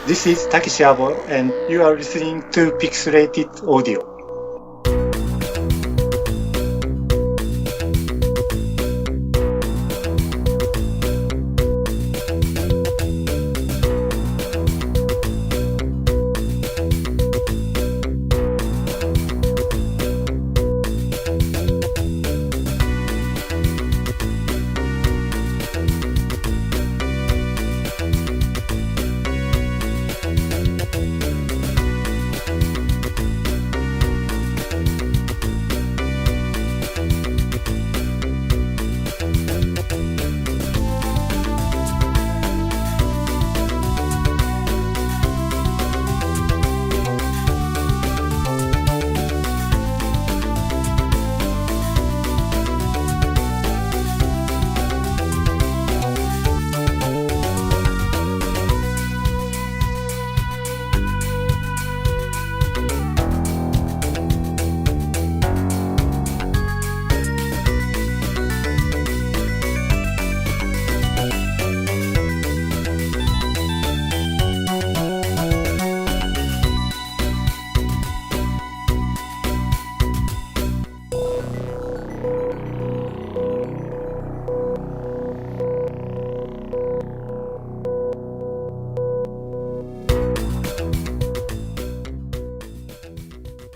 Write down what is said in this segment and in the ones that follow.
This is Takeshi Abo, and you are listening to Pixelated Audio.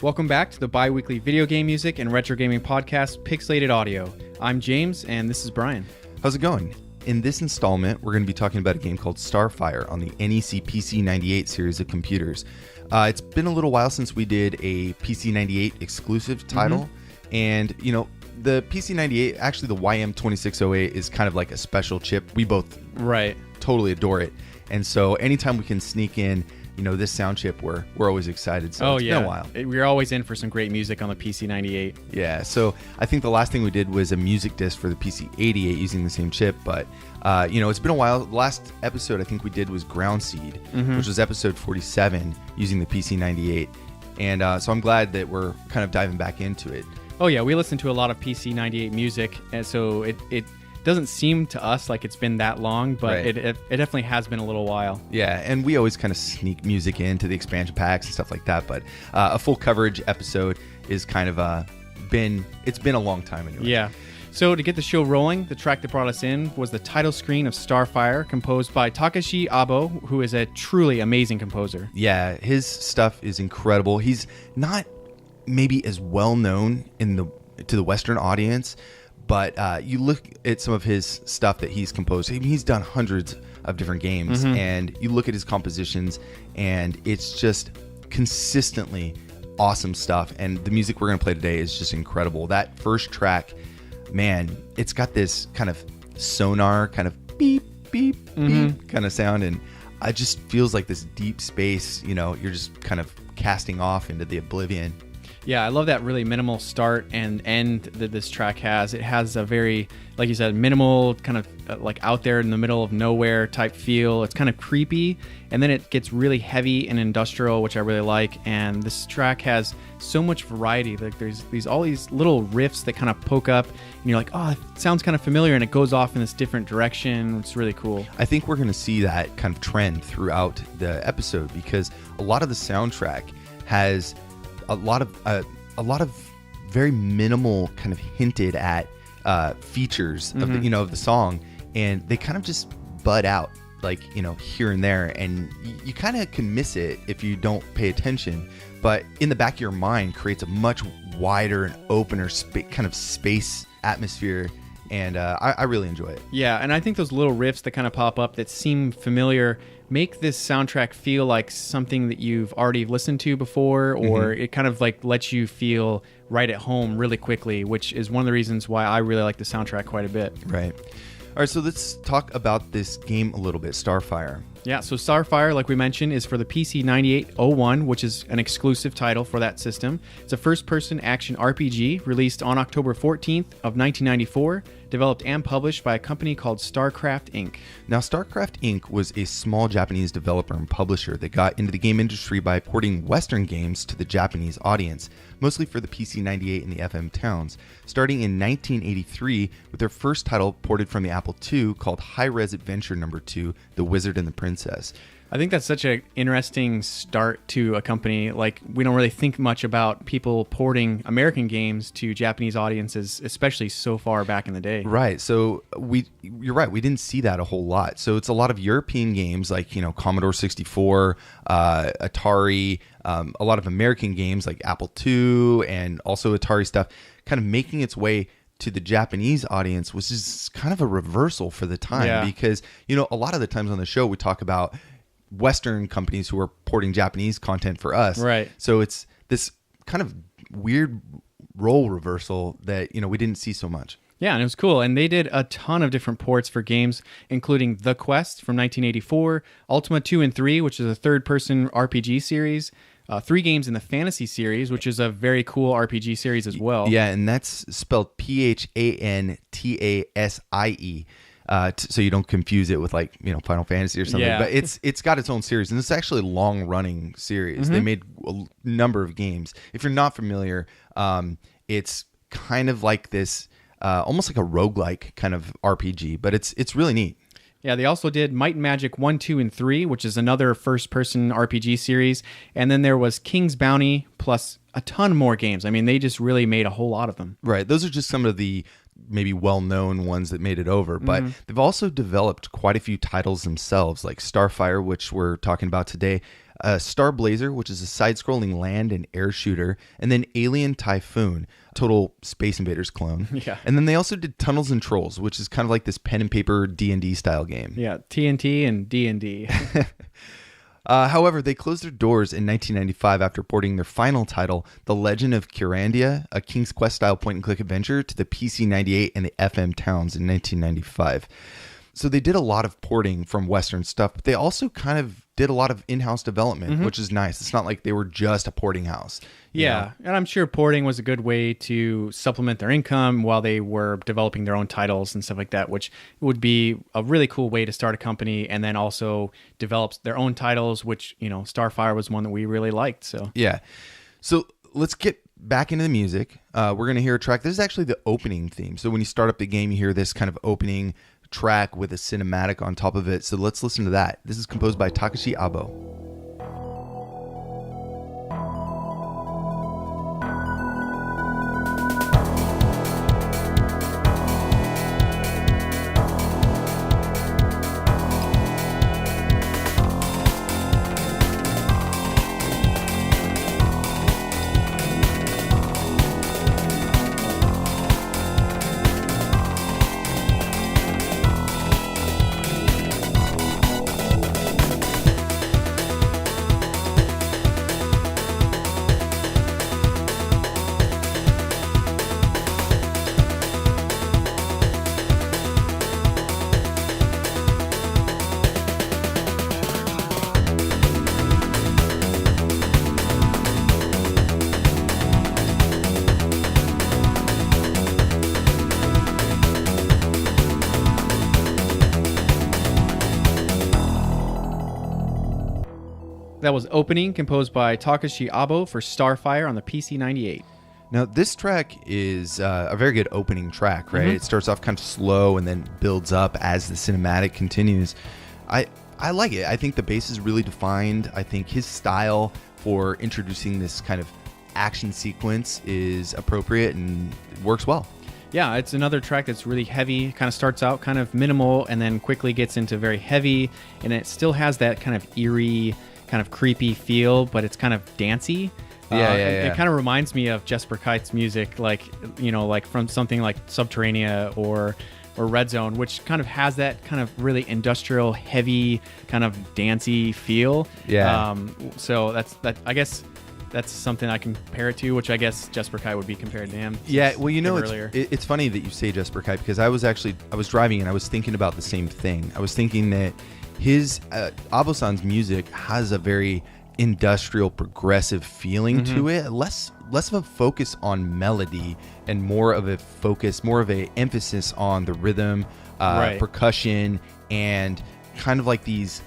Welcome back to the bi-weekly video game music and retro gaming podcast, Pixelated Audio. I'm James, and this is Brian. How's it going? In this installment, we're going to be talking about a game called Starfire on the NEC PC98 series of computers. It's been a little while since we did a PC98 exclusive title, and, you know, the PC98, actually the YM2608 is kind of like a special chip. We both totally adore it, and so anytime we can sneak in this sound chip, we're always excited. So it's been a while. We're always in for some great music on the PC98. Yeah, so I think the last thing we did was a music disc for the PC88 using the same chip, but it's been a while. The last episode I think we did was Ground Seed, which was episode 47 using the PC98, and so I'm glad that we're kind of diving back into it. Oh yeah, we listen to a lot of PC98 music, and so it doesn't seem to us like it's been that long, but it definitely has been a little while. Yeah, and we always kind of sneak music into the expansion packs and stuff like that, but a full coverage episode is kind of it's been a long time anyway. Yeah. So to get the show rolling, the track that brought us in was the title screen of Starfire, composed by Takeshi Abo, who is a truly amazing composer. Yeah, his stuff is incredible. He's not maybe as well known to the Western audience, but you look at some of his stuff that he's composed. I mean, he's done hundreds of different games, and you look at his compositions, and it's just consistently awesome stuff. And the music we're going to play today is just incredible. That first track, man, it's got this kind of sonar, kind of beep, beep, beep kind of sound, and it just feels like this deep space. You're just kind of casting off into the oblivion. Yeah, I love that really minimal start and end that this track has. It has a very, like you said, minimal, kind of like out there in the middle of nowhere type feel. It's kind of creepy, and then it gets really heavy and industrial, which I really like. And this track has so much variety. Like there's all these little riffs that kind of poke up, and you're like, oh, it sounds kind of familiar, and it goes off in this different direction. It's really cool. I think we're going to see that kind of trend throughout the episode, because a lot of the soundtrack has a lot of very minimal kind of hinted at features of the song, and they kind of just bud out like here and there, and you kind of can miss it if you don't pay attention, but in the back of your mind creates a much wider and opener kind of space atmosphere, and I really enjoy it. Yeah, and I think those little riffs that kind of pop up that seem familiar make this soundtrack feel like something that you've already listened to before, or it kind of like lets you feel right at home really quickly, which is one of the reasons why I really like the soundtrack quite a bit. Right. All right, so let's talk about this game a little bit, Starfire. Yeah, so Starfire, like we mentioned, is for the PC9801, which is an exclusive title for that system. It's a first-person action RPG released on October 14th of 1994, developed and published by a company called StarCraft Inc. Now, StarCraft Inc. was a small Japanese developer and publisher that got into the game industry by porting Western games to the Japanese audience, mostly for the PC98 and the FM towns, starting in 1983 with their first title ported from the Apple II called High Res Adventure No. 2, The Wizard and the Princess. I think that's such an interesting start to a company. Like, we don't really think much about people porting American games to Japanese audiences, especially so far back in the day. Right. So you're right. We didn't see that a whole lot. So it's a lot of European games like, Commodore 64, Atari, a lot of American games like Apple II and also Atari stuff kind of making its way to the Japanese audience, which is kind of a reversal for the time because, a lot of the times on the show we talk about Western companies who are porting Japanese content for us. Right. So it's this kind of weird role reversal that, we didn't see so much. Yeah, and it was cool. And they did a ton of different ports for games, including The Quest from 1984, Ultima 2 and 3, which is a third-person RPG series, 3 games in the Fantasy series, which is a very cool RPG series as well. Yeah, and that's spelled Phantasie. So you don't confuse it with Final Fantasy or something. Yeah. But it's got its own series, and it's actually a long-running series. They made a number of games. If you're not familiar, it's kind of like this, almost like a roguelike kind of RPG, but it's really neat. Yeah, they also did Might and Magic 1, 2, and 3, which is another first-person RPG series. And then there was King's Bounty, plus a ton more games. I mean, they just really made a whole lot of them. Right. Those are just some of the maybe well-known ones that made it over. But they've also developed quite a few titles themselves, like Starfire, which we're talking about today, Star Blazer, which is a side-scrolling land and air shooter, and then Alien Typhoon, total Space Invaders clone. Yeah. And then they also did Tunnels and Trolls, which is kind of like this pen and paper D&D style game. Yeah, TNT and D&D. However, they closed their doors in 1995 after porting their final title, The Legend of Kyrandia, a King's Quest style point-and-click adventure, to the PC-98 and the FM Towns in 1995. So they did a lot of porting from Western stuff, but they also kind of did a lot of in-house development, which is nice. It's not like they were just a porting house. Yeah, and I'm sure porting was a good way to supplement their income while they were developing their own titles and stuff like that, which would be a really cool way to start a company and then also develop their own titles, which, Starfire was one that we really liked. So yeah. So let's get back into the music. We're going to hear a track. This is actually the opening theme. So when you start up the game, you hear this kind of opening track with a cinematic on top of it. So let's listen to that. This is composed by Takeshi Abo. that was Opening, composed by Takeshi Abo for Starfire on the PC-98. Now, this track is a very good opening track, right? It starts off kind of slow and then builds up as the cinematic continues. I like it. I think the bass is really defined. I think his style for introducing this kind of action sequence is appropriate and it works well. Yeah, it's another track that's really heavy, kind of starts out kind of minimal and then quickly gets into very heavy, and it still has that kind of eerie, kind of creepy feel, but it's kind of dancey. It kind of reminds me of Jesper Kite's music, like from something like Subterranea or Red Zone, which kind of has that kind of really industrial, heavy, kind of dancey feel. Yeah. So I guess that's something I can compare it to, which I guess Jesper Kite would be compared to him. Yeah, well, it's funny that you say Jesper Kite, because I was driving and I was thinking about the same thing. I was thinking that his Abo-san's music has a very industrial, progressive feeling to it. Less of a focus on melody and more of a emphasis on the rhythm, percussion, and kind of like these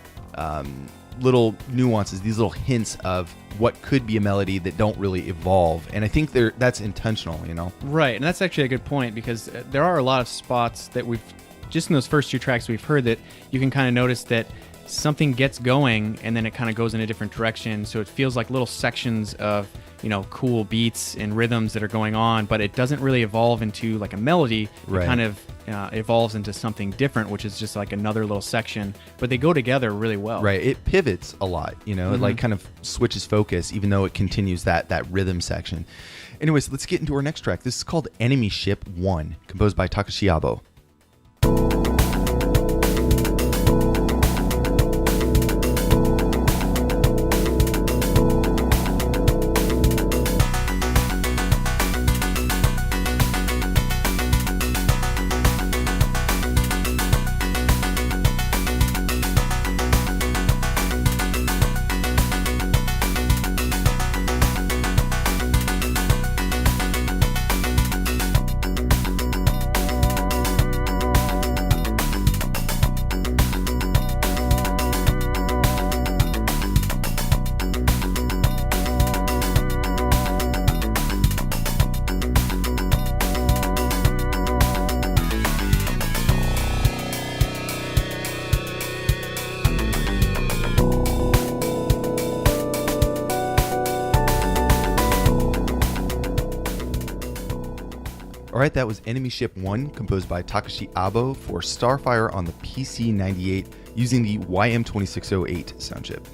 little nuances, these little hints of what could be a melody that don't really evolve. And I think that's intentional, Right, and that's actually a good point, because there are a lot of spots that we've, just in those first two tracks we've heard, that you can kind of notice that something gets going and then it kind of goes in a different direction. So it feels like little sections of, cool beats and rhythms that are going on, but it doesn't really evolve into like a melody. Right. It kind of evolves into something different, which is just like another little section, but they go together really well. Right. It pivots a lot, it like kind of switches focus, even though it continues that rhythm section. Anyways, let's get into our next track. This is called Enemy Ship 1, composed by Takeshi Abo. All right, that was Enemy Ship 1, composed by Takeshi Abo for Starfire on the PC-98 using the YM2608 sound chip.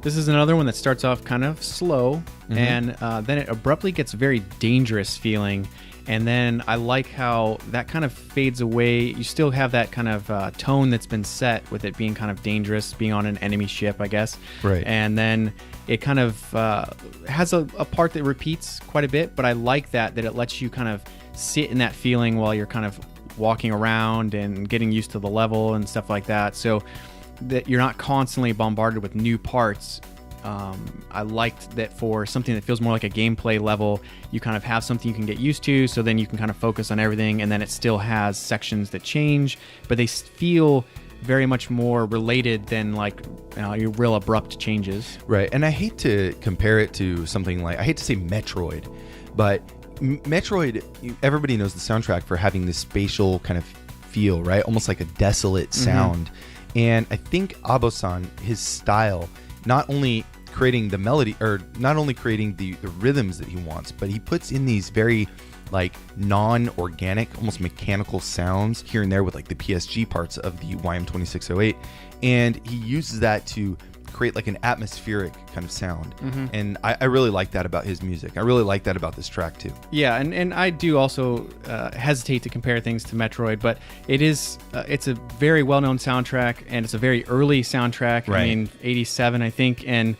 This is another one that starts off kind of slow, and then it abruptly gets very dangerous feeling. And then I like how that kind of fades away. You still have that kind of tone that's been set with it being kind of dangerous, being on an enemy ship, I guess. Right. And then it kind of has a part that repeats quite a bit, but I like that it lets you kind of sit in that feeling while you're kind of walking around and getting used to the level and stuff like that, so that you're not constantly bombarded with new parts. I liked that for something that feels more like a gameplay level, you kind of have something you can get used to, so then you can kind of focus on everything, and then it still has sections that change, but they feel very much more related than like your real abrupt changes. Right, and I hate to compare it to something like, I hate to say Metroid, but Metroid, everybody knows the soundtrack for having this spatial kind of feel, right? Almost like a desolate sound. And I think Abo-san, his style, not only creating the melody, or not only creating the rhythms that he wants, but he puts in these very like non-organic, almost mechanical sounds here and there with like the PSG parts of the YM2608. And he uses that to create like an atmospheric kind of sound. And I really like that about his music. I really like that about this track too. Yeah, and I do also hesitate to compare things to Metroid, but it's a very well-known soundtrack, and it's a very early soundtrack. Right. I mean, 87, I think, and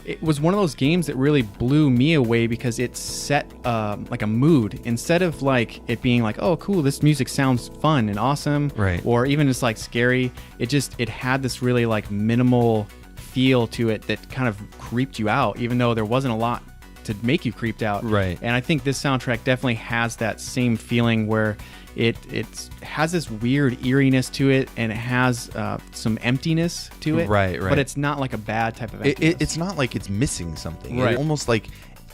it was one of those games that really blew me away because it set like a mood. Instead of like it being like, oh cool, this music sounds fun and awesome, right, or even just like scary, it had this really like minimal feel to it that kind of creeped you out, even though there wasn't a lot to make you creeped out. Right. And I think this soundtrack definitely has that same feeling where it has this weird eeriness to it, and it has some emptiness to it. Right. But it's not like a bad type of emptiness. It's not like it's missing something. Right. It almost like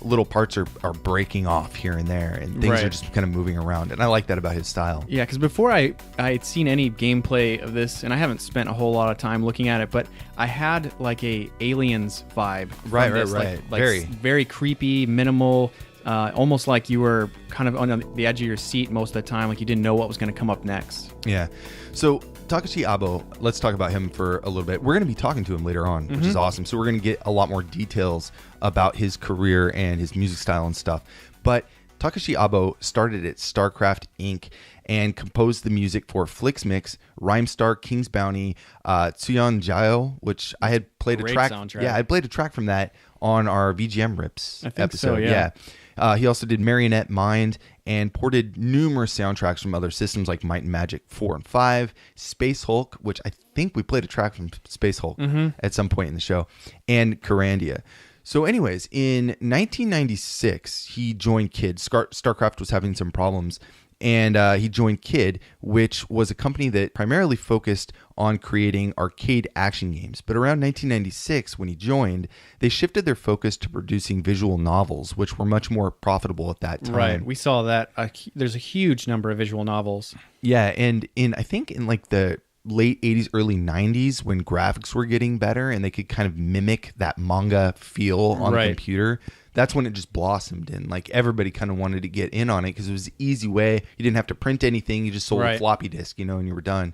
little parts are breaking off here and there, and things are just kind of moving around, and I like that about his style. Yeah, because before I had seen any gameplay of this, and I haven't spent a whole lot of time looking at it, but I had like a Aliens vibe. Right. Like very, very creepy, minimal, almost like you were kind of on the edge of your seat most of the time, like you didn't know what was going to come up next. Yeah. So Takeshi Abo, let's talk about him for a little bit. We're going to be talking to him later on, which is awesome. So we're going to get a lot more details about his career and his music style and stuff. But Takeshi Abo started at StarCraft Inc. and composed the music for Flixmix, Rhymestar, King's Bounty, Tsuyon Jio, which I had played Great a track. soundtrack. Yeah, I played a track from that on our VGM Rips episode. So, yeah. He also did Marionette Mind and ported numerous soundtracks from other systems like Might and Magic 4 and 5, Space Hulk, which I think we played a track from Space Hulk at some point in the show, and Carandia. So anyways, in 1996, he joined Kid. StarCraft was having some problems, and he joined Kid, which was a company that primarily focused on creating arcade action games. But around 1996, when he joined, they shifted their focus to producing visual novels, which were much more profitable at that time. Right. We saw that. There's a huge number of visual novels. Yeah, and I think in like the late 80s, early 90s when graphics were getting better and they could kind of mimic that manga feel on the computer. That's when it just blossomed, and like everybody kind of wanted to get in on it because it was an easy way. You didn't have to print anything. You just sold a floppy disk, and you were done.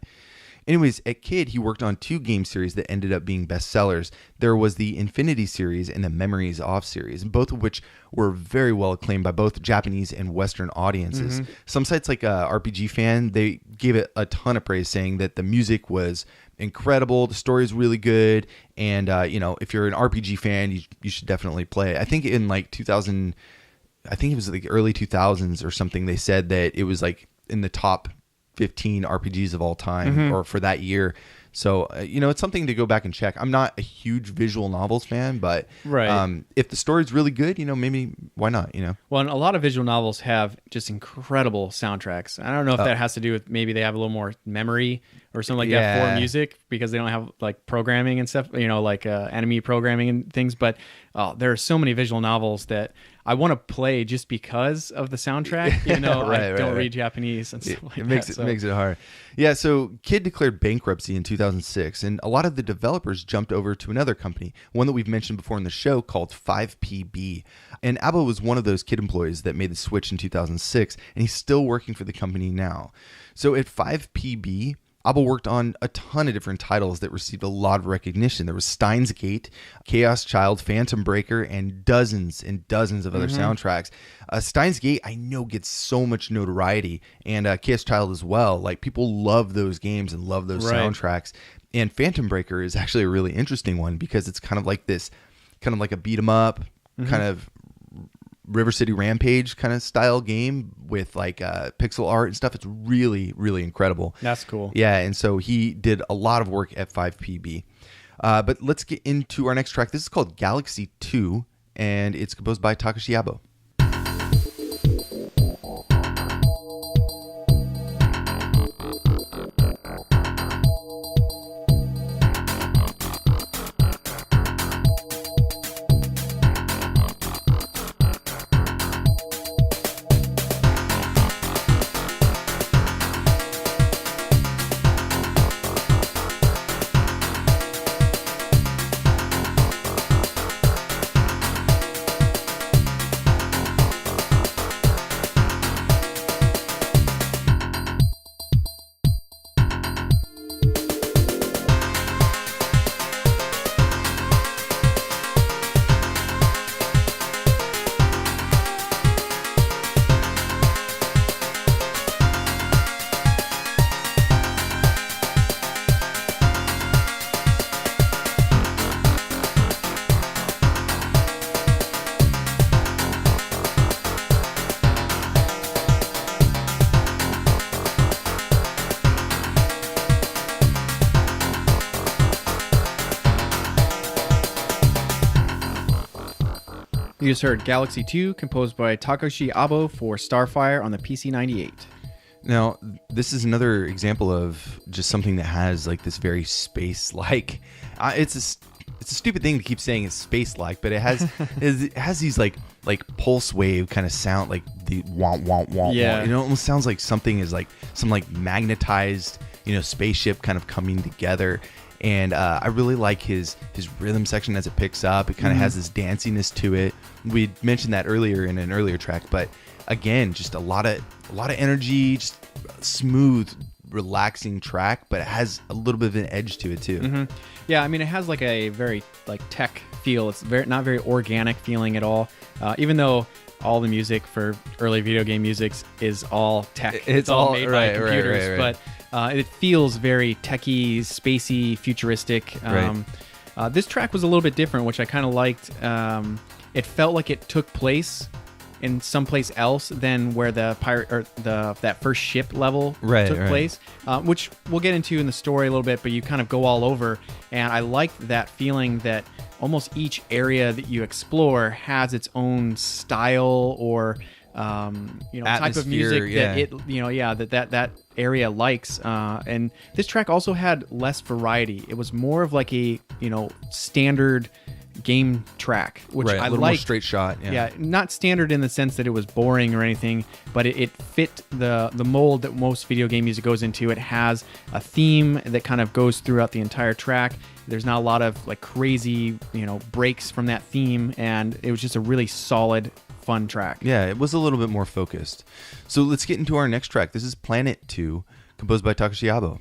Anyways, at Kid, he worked on 2 game series that ended up being bestsellers. There was the Infinity series and the Memories Off series, both of which were very well acclaimed by both Japanese and Western audiences. Some sites like RPG Fan, they gave it a ton of praise, saying that the music was incredible, the story is really good, and if you're an RPG fan, you should definitely play it. I think in like 2000, I think it was like early 2000s or something, they said that it was like in the top 15 RPGs of all time or for that year. So, it's something to go back and check. I'm not a huge visual novels fan, but if the story's really good, maybe why not, Well, and a lot of visual novels have just incredible soundtracks. I don't know if that has to do with maybe they have a little more memory or something like that for music because they don't have like programming and stuff, like enemy programming and things. But there are so many visual novels that I want to play just because of the soundtrack. I don't read Japanese and stuff like that. It makes it hard. Yeah, so Kid declared bankruptcy in 2006, and a lot of the developers jumped over to another company, one that we've mentioned before in the show called 5PB. And Abo was one of those Kid employees that made the switch in 2006, and he's still working for the company now. So at 5PB, Abo worked on a ton of different titles that received a lot of recognition. There was Steins Gate, Chaos Child, Phantom Breaker, and dozens and dozens of other soundtracks. Steins Gate, I know, gets so much notoriety, and Chaos Child as well. Like, people love those games and love those soundtracks. And Phantom Breaker is actually a really interesting one because it's kind of like this, kind of like a beat 'em up, kind of River City Rampage kind of style game with like pixel art and stuff. It's really, really incredible. That's cool. Yeah, and so he did a lot of work at 5PB. But let's get into our next track. This is called Galaxy 2, and it's composed by Takeshi Abo. You just heard Galaxy 2, composed by Takeshi Abo for Starfire on the PC-98. Now, this is another example of just something that has like this very space-like. It's a stupid thing to keep saying it's space-like, but it has these like pulse wave kind of sound, like the womp womp womp. Yeah. Womp. It almost sounds like something is like some like magnetized, spaceship kind of coming together. And I really like his rhythm section as it picks up. It kind of has this danciness to it. We mentioned that earlier in an earlier track, but again, just a lot of energy, just smooth, relaxing track, but it has a little bit of an edge to it too. Yeah, I mean, it has like a very like tech feel. It's not very organic feeling at all. Even though all the music for early video game music is all tech. It's all made by computers, but it feels very techy, spacey, futuristic. This track was a little bit different, which I kind of liked. It felt like it took place in someplace else than where the pirate or that first ship level took place, which we'll get into in the story a little bit. But you kind of go all over, and I liked that feeling that almost each area that you explore has its own style or type of music that that area likes. And this track also had less variety. It was more of like a standard game track, which right, I a little like. more straight shot. Yeah, not standard in the sense that it was boring or anything, but it fit the mold that most video game music goes into. It has a theme that kind of goes throughout the entire track. There's not a lot of like crazy, breaks from that theme, and it was just a really solid, fun track. Yeah, it was a little bit more focused. So let's get into our next track. This is Planet 2, composed by Takeshi Abo.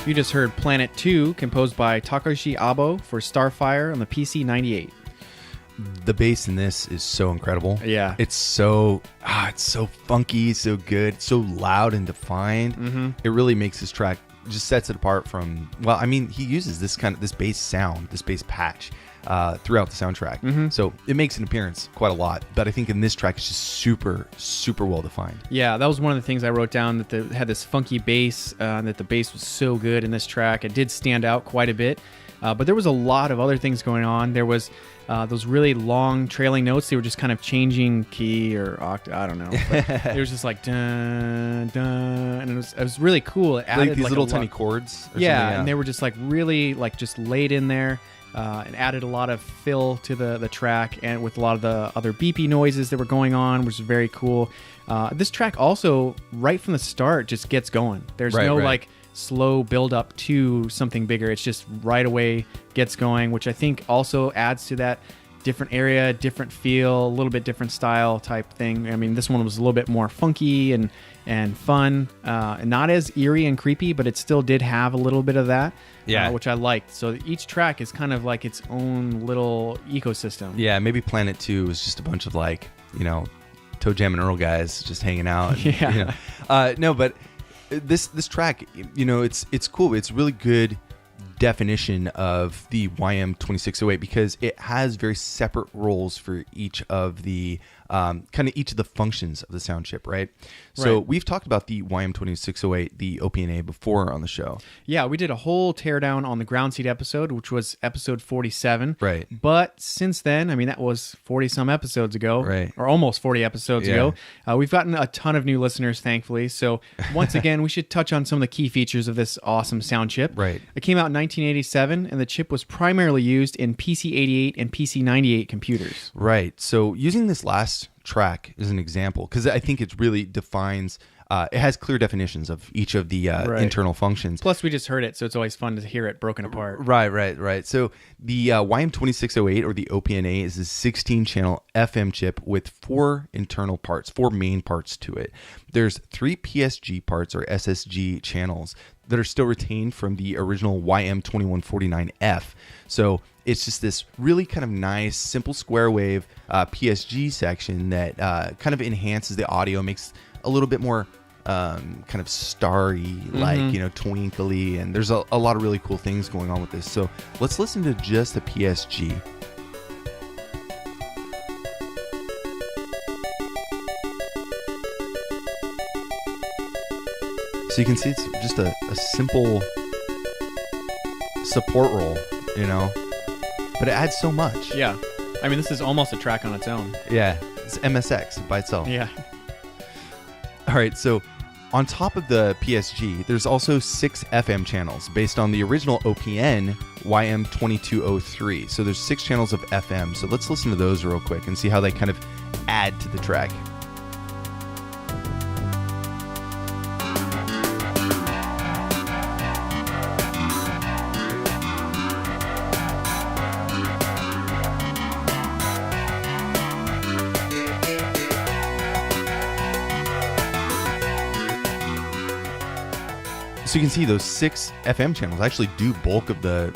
You just heard Planet 2, composed by Takeshi Abo for Starfire on the PC 98. The bass in this is so incredible. Yeah. It's so funky, so good, so loud and defined. Mm-hmm. It really makes this track, just sets it apart from, he uses this bass sound, this bass patch throughout the soundtrack. Mm-hmm. So it makes an appearance quite a lot. But I think in this track, it's just super, super well defined. Yeah, that was one of the things I wrote down, that it had this funky bass, that the bass was so good in this track. It did stand out quite a bit. But there was a lot of other things going on. There was those really long trailing notes. They were just kind of changing key or octave. I don't know. But it was just like dun dun, and it was really cool. It added Like these little a tiny lot. chords. Or Yeah, something, and they were just like really like just laid in there, and added a lot of fill to the track, and with a lot of the other beepy noises that were going on, which is very cool. This track also, right from the start, just gets going. There's no like slow build up to something bigger. It's just right away gets going, which I think also adds to that different area, different feel, a little bit different style type thing. I mean, this one was a little bit more funky and fun, not as eerie and creepy, but it still did have a little bit of that, which I liked. So each track is kind of like its own little ecosystem. Yeah, maybe Planet 2 was just a bunch of Toe Jam and Earl guys just hanging out. And, no, but this track, it's cool. It's really good definition of the YM2608 because it has very separate roles for each of the each of the functions of the sound chip, right? So we've talked about the YM2608, the OP&A, before on the show. Yeah, we did a whole teardown on the Ground Seed episode, which was episode 47. Right. But since then, I mean, that was 40 some episodes ago, right? Or almost 40 episodes ago. We've gotten a ton of new listeners, thankfully. So once again, we should touch on some of the key features of this awesome sound chip. Right. It came out in 1987, and the chip was primarily used in PC-88 and PC-98 computers. Right. So using this last track as an example, because I think it really defines, it has clear definitions of each of the internal functions. Plus, we just heard it, so it's always fun to hear it broken apart. Right. So the YM2608, or the OP&A, is a 16-channel FM chip with 4 internal parts, 4 main parts to it. There's 3 PSG parts, or SSG channels, that are still retained from the original YM2149F. So it's just this really kind of nice, simple square wave PSG section that kind of enhances the audio, makes a little bit more kind of starry, like, twinkly, and there's a lot of really cool things going on with this. So let's listen to just the PSG. So you can see it's just a simple support roll, but it adds so much. Yeah. I mean, this is almost a track on its own. Yeah. It's MSX by itself. Yeah. All right. So On top of the PSG, there's also 6 FM channels based on the original OPN YM2203. So there's 6 channels of FM. So let's listen to those real quick and see how they kind of add to the track. So you can see those 6 FM channels actually do bulk of the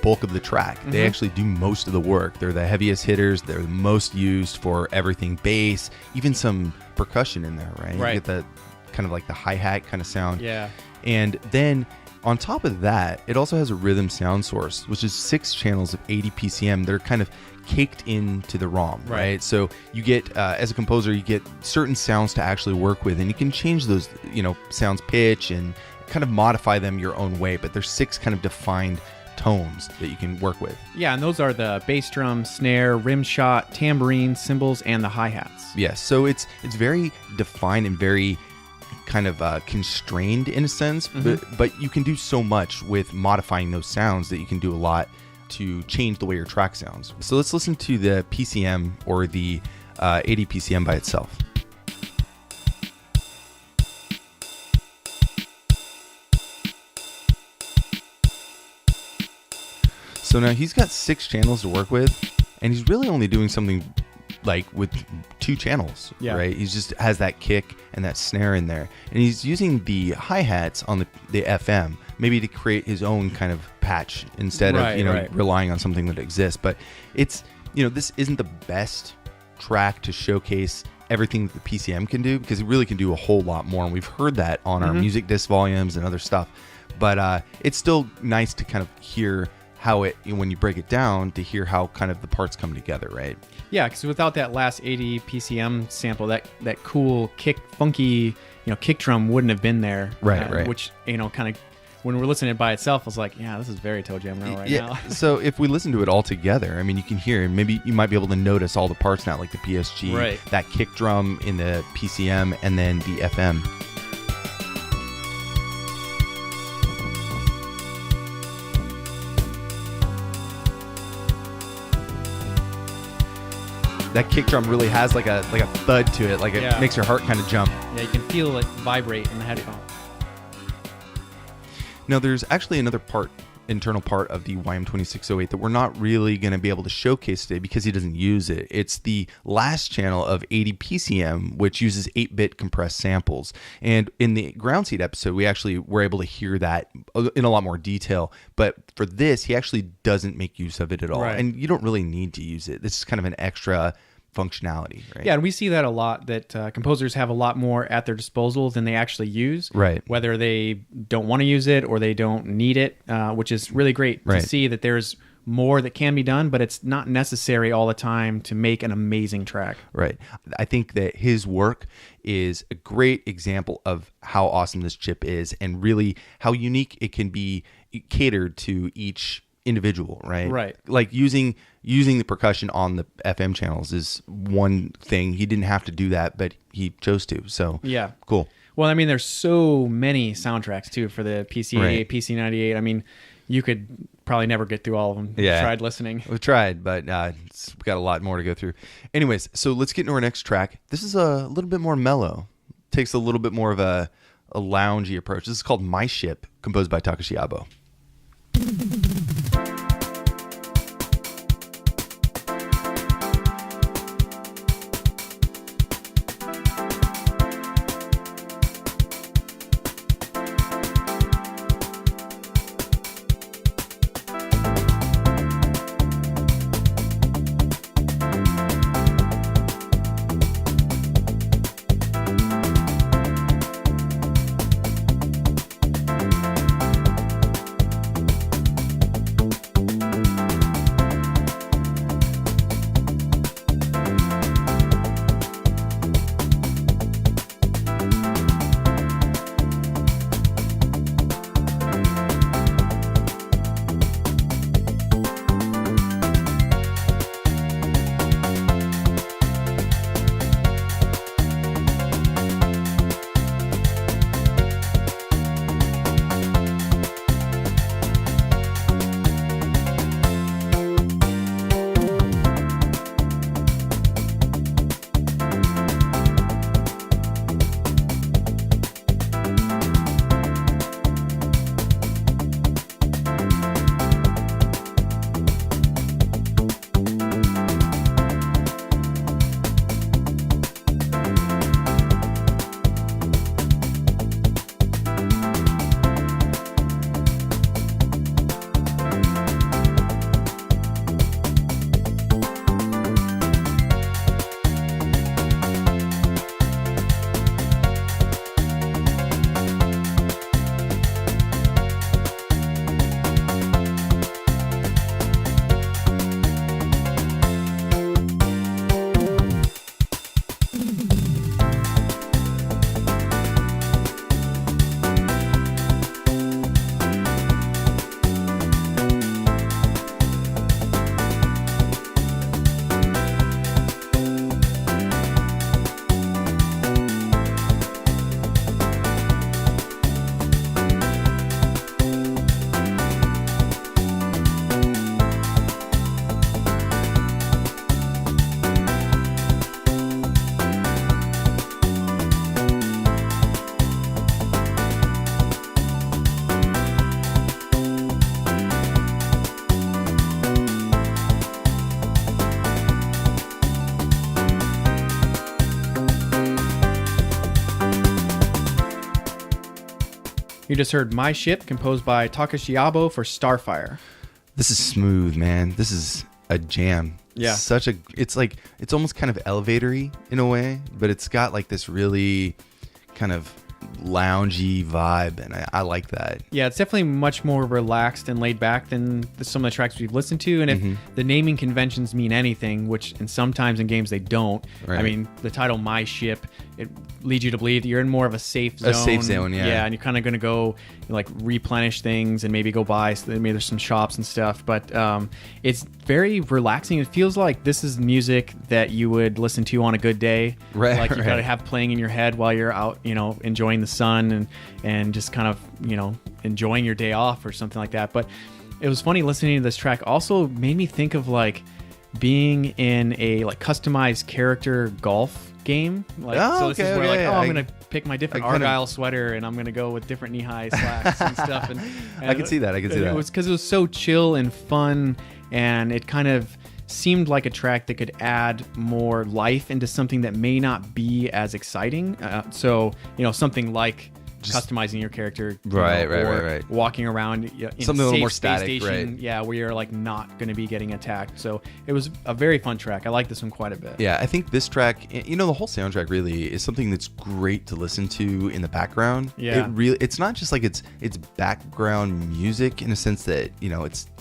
bulk of the track. Mm-hmm. They actually do most of the work. They're the heaviest hitters. They're the most used for everything bass, even some percussion in there, right? Right. You get the kind of like the hi-hat kind of sound. Yeah. And then on top of that, it also has a rhythm sound source, which is 6 channels of 80 PCM. They're kind of caked into the ROM, right? So you get, as a composer, you get certain sounds to actually work with, and you can change those, sounds pitch and kind of modify them your own way, but there's 6 kind of defined tones that you can work with. Yeah, and those are the bass drum, snare, rim shot, tambourine, cymbals, and the hi-hats. Yes, so it's very defined and very kind of constrained in a sense, Mm-hmm. but you can do so much with modifying those sounds that you can do a lot to change the way your track sounds. So let's listen to the PCM or the 80 PCM by itself. So now he's got 6 channels to work with, and he's really only doing something like with 2 channels, right? He just has that kick and that snare in there, and he's using the hi-hats on the FM maybe to create his own kind of patch instead of relying on something that exists. But it's this isn't the best track to showcase everything that the PCM can do, because it really can do a whole lot more, and we've heard that on our music disc volumes and other stuff. But it's still nice to kind of hear how it, when you break it down, to hear how kind of the parts come together, right? Yeah, because without that last 80 PCM sample, that cool funky kick drum wouldn't have been there. Right. Which kind of, when we're listening to it by itself, I was like, yeah, this is very Toe Jam now now. So if we listen to it all together, I mean, you can hear, maybe you might be able to notice all the parts now, like the PSG, that kick drum in the PCM, and then the FM. That kick drum really has like a thud to it, like it makes your heart kind of jump. Yeah, you can feel it vibrate in the headphone. Now, there's actually another internal part of the YM2608 that we're not really going to be able to showcase today because he doesn't use it. It's the last channel of 80 PCM, which uses 8-bit compressed samples. And in the ground seat episode, we actually were able to hear that in a lot more detail. But for this, he actually doesn't make use of it at all. Right. And you don't really need to use it. This is kind of an extra functionality, right? Yeah, and we see that a lot, that composers have a lot more at their disposal than they actually use. Right. Whether they don't want to use it or they don't need it, which is really great to see that there's more that can be done, but it's not necessary all the time to make an amazing track. Right. I think that his work is a great example of how awesome this chip is, and really how unique it can be catered to each individual, right? Right. Like using the percussion on the FM channels is one thing. He didn't have to do that, but he chose to. So yeah, cool. Well, I mean, there's so many soundtracks too for the PC88, PC98. I mean, you could probably never get through all of them. Yeah. Tried listening. We've tried, but we've got a lot more to go through. Anyways, so let's get into our next track. This is a little bit more mellow. Takes a little bit more of a loungy approach. This is called My Ship, composed by Takeshi Abo. You just heard My Ship, composed by Takeshi Abo for Starfire. This is smooth, man. This is a jam. Yeah. It's almost kind of elevatory in a way, but it's got like this really kind of loungy vibe, and I like that. Yeah, it's definitely much more relaxed and laid back than some of the tracks we've listened to. And if the naming conventions mean anything, which sometimes in games they don't, Right. I mean, the title My Ship, it leads you to believe that you're in more of a safe zone. A safe zone, yeah. Yeah, and you're kind of going to go like replenish things and maybe go buy. So maybe there's some shops and stuff, but it's very relaxing. It feels like this is music that you would listen to on a good day. Right, Like you got to right. have playing in your head while you're out, enjoying the sun and just kind of, enjoying your day off or something like that. But it was funny listening to this track. Also made me think of like being in a like customized character golf game. Like, so this is where like, I'm going to pick my different Argyle sweater and I'm going to go with different knee-high slacks and stuff. And I can see that. It was because it was so chill and fun, and it kind of seemed like a track that could add more life into something that may not be as exciting. So, something like customizing your character, right. walking around in Something a little safe more space static, station, right. yeah, where you're like not going to be getting attacked. So it was a very fun track. I like this one quite a bit. Yeah, I think this track, the whole soundtrack really is something that's great to listen to in the background. Yeah. It's not just like it's background music in a sense that,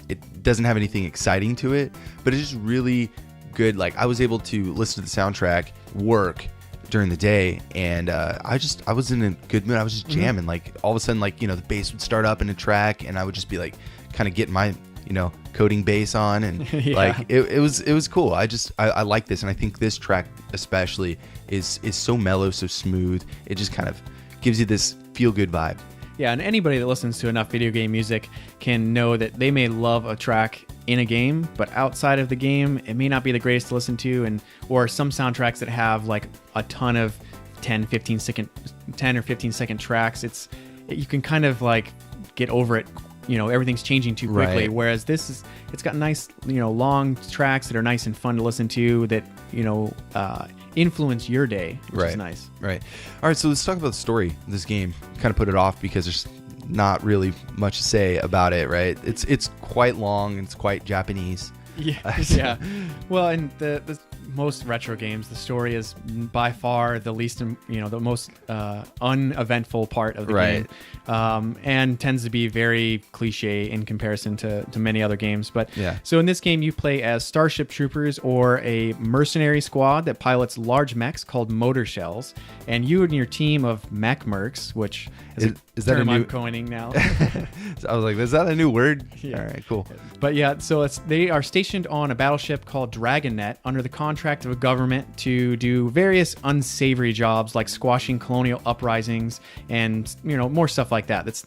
it doesn't have anything exciting to it, but it's just really good. Like I was able to listen to the soundtrack, work during the day, and I was in a good mood. I was just jamming. Like all of a sudden, like, the bass would start up in a track and I would just be like kind of getting my, coding bass on, and Yeah. like it was cool. I like this, and I think this track especially is so mellow, so smooth. It just kind of gives you this feel good vibe. Yeah, and anybody that listens to enough video game music can know that they may love a track in a game, but outside of the game, it may not be the greatest to listen to, or some soundtracks that have like a ton of 10 or 15 second tracks. You can kind of like get over it. Everything's changing too quickly. Right. Whereas it's got nice, long tracks that are nice and fun to listen to that, influence your day, which is nice. Right. All right, so let's talk about the story of this game. Kind of put it off because there's not really much to say about it, right? It's quite long, and it's quite Japanese. Yeah, yeah. Well, and the most retro games, the story is by far the least, the most uneventful part of the game, and tends to be very cliche in comparison to many other games. But yeah. So in this game, you play as Starship Troopers, or a mercenary squad that pilots large mechs called motor shells, and you and your team of mech mercs, which is that a new? I'm coining now. I was like, is that a new word? Yeah. All right, cool. But yeah, so they are stationed on a battleship called Dragonnet under the contract of a government to do various unsavory jobs like squashing colonial uprisings and more stuff like that. That's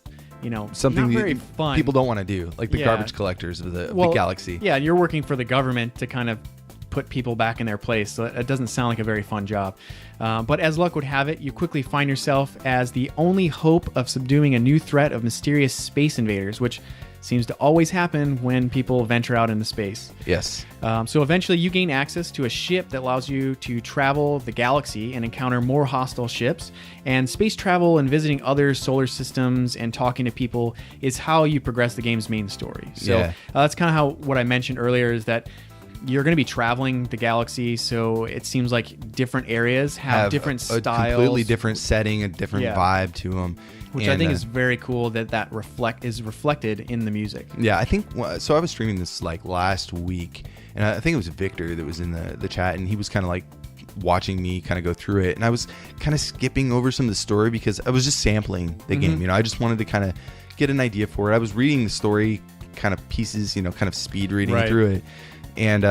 Something not very fun. People don't want to do, like the garbage collectors of the galaxy. Yeah, you're working for the government to kind of put people back in their place. So it doesn't sound like a very fun job. But as luck would have it, you quickly find yourself as the only hope of subduing a new threat of mysterious space invaders, which seems to always happen when people venture out into space. Yes. So eventually you gain access to a ship that allows you to travel the galaxy and encounter more hostile ships. And space travel and visiting other solar systems and talking to people is how you progress the game's main story. So that's kind of what I mentioned earlier, is that you're going to be traveling the galaxy, so it seems like different areas have different styles. A completely different setting, a different vibe to them. Which I think is very cool that is reflected in the music. Yeah, I think so. I was streaming this like last week, and I think it was Victor that was in the chat, and he was kind of like watching me kind of go through it, and I was kind of skipping over some of the story because I was just sampling the game. I just wanted to kind of get an idea for it. I was reading the story kind of pieces, kind of speed reading through it, and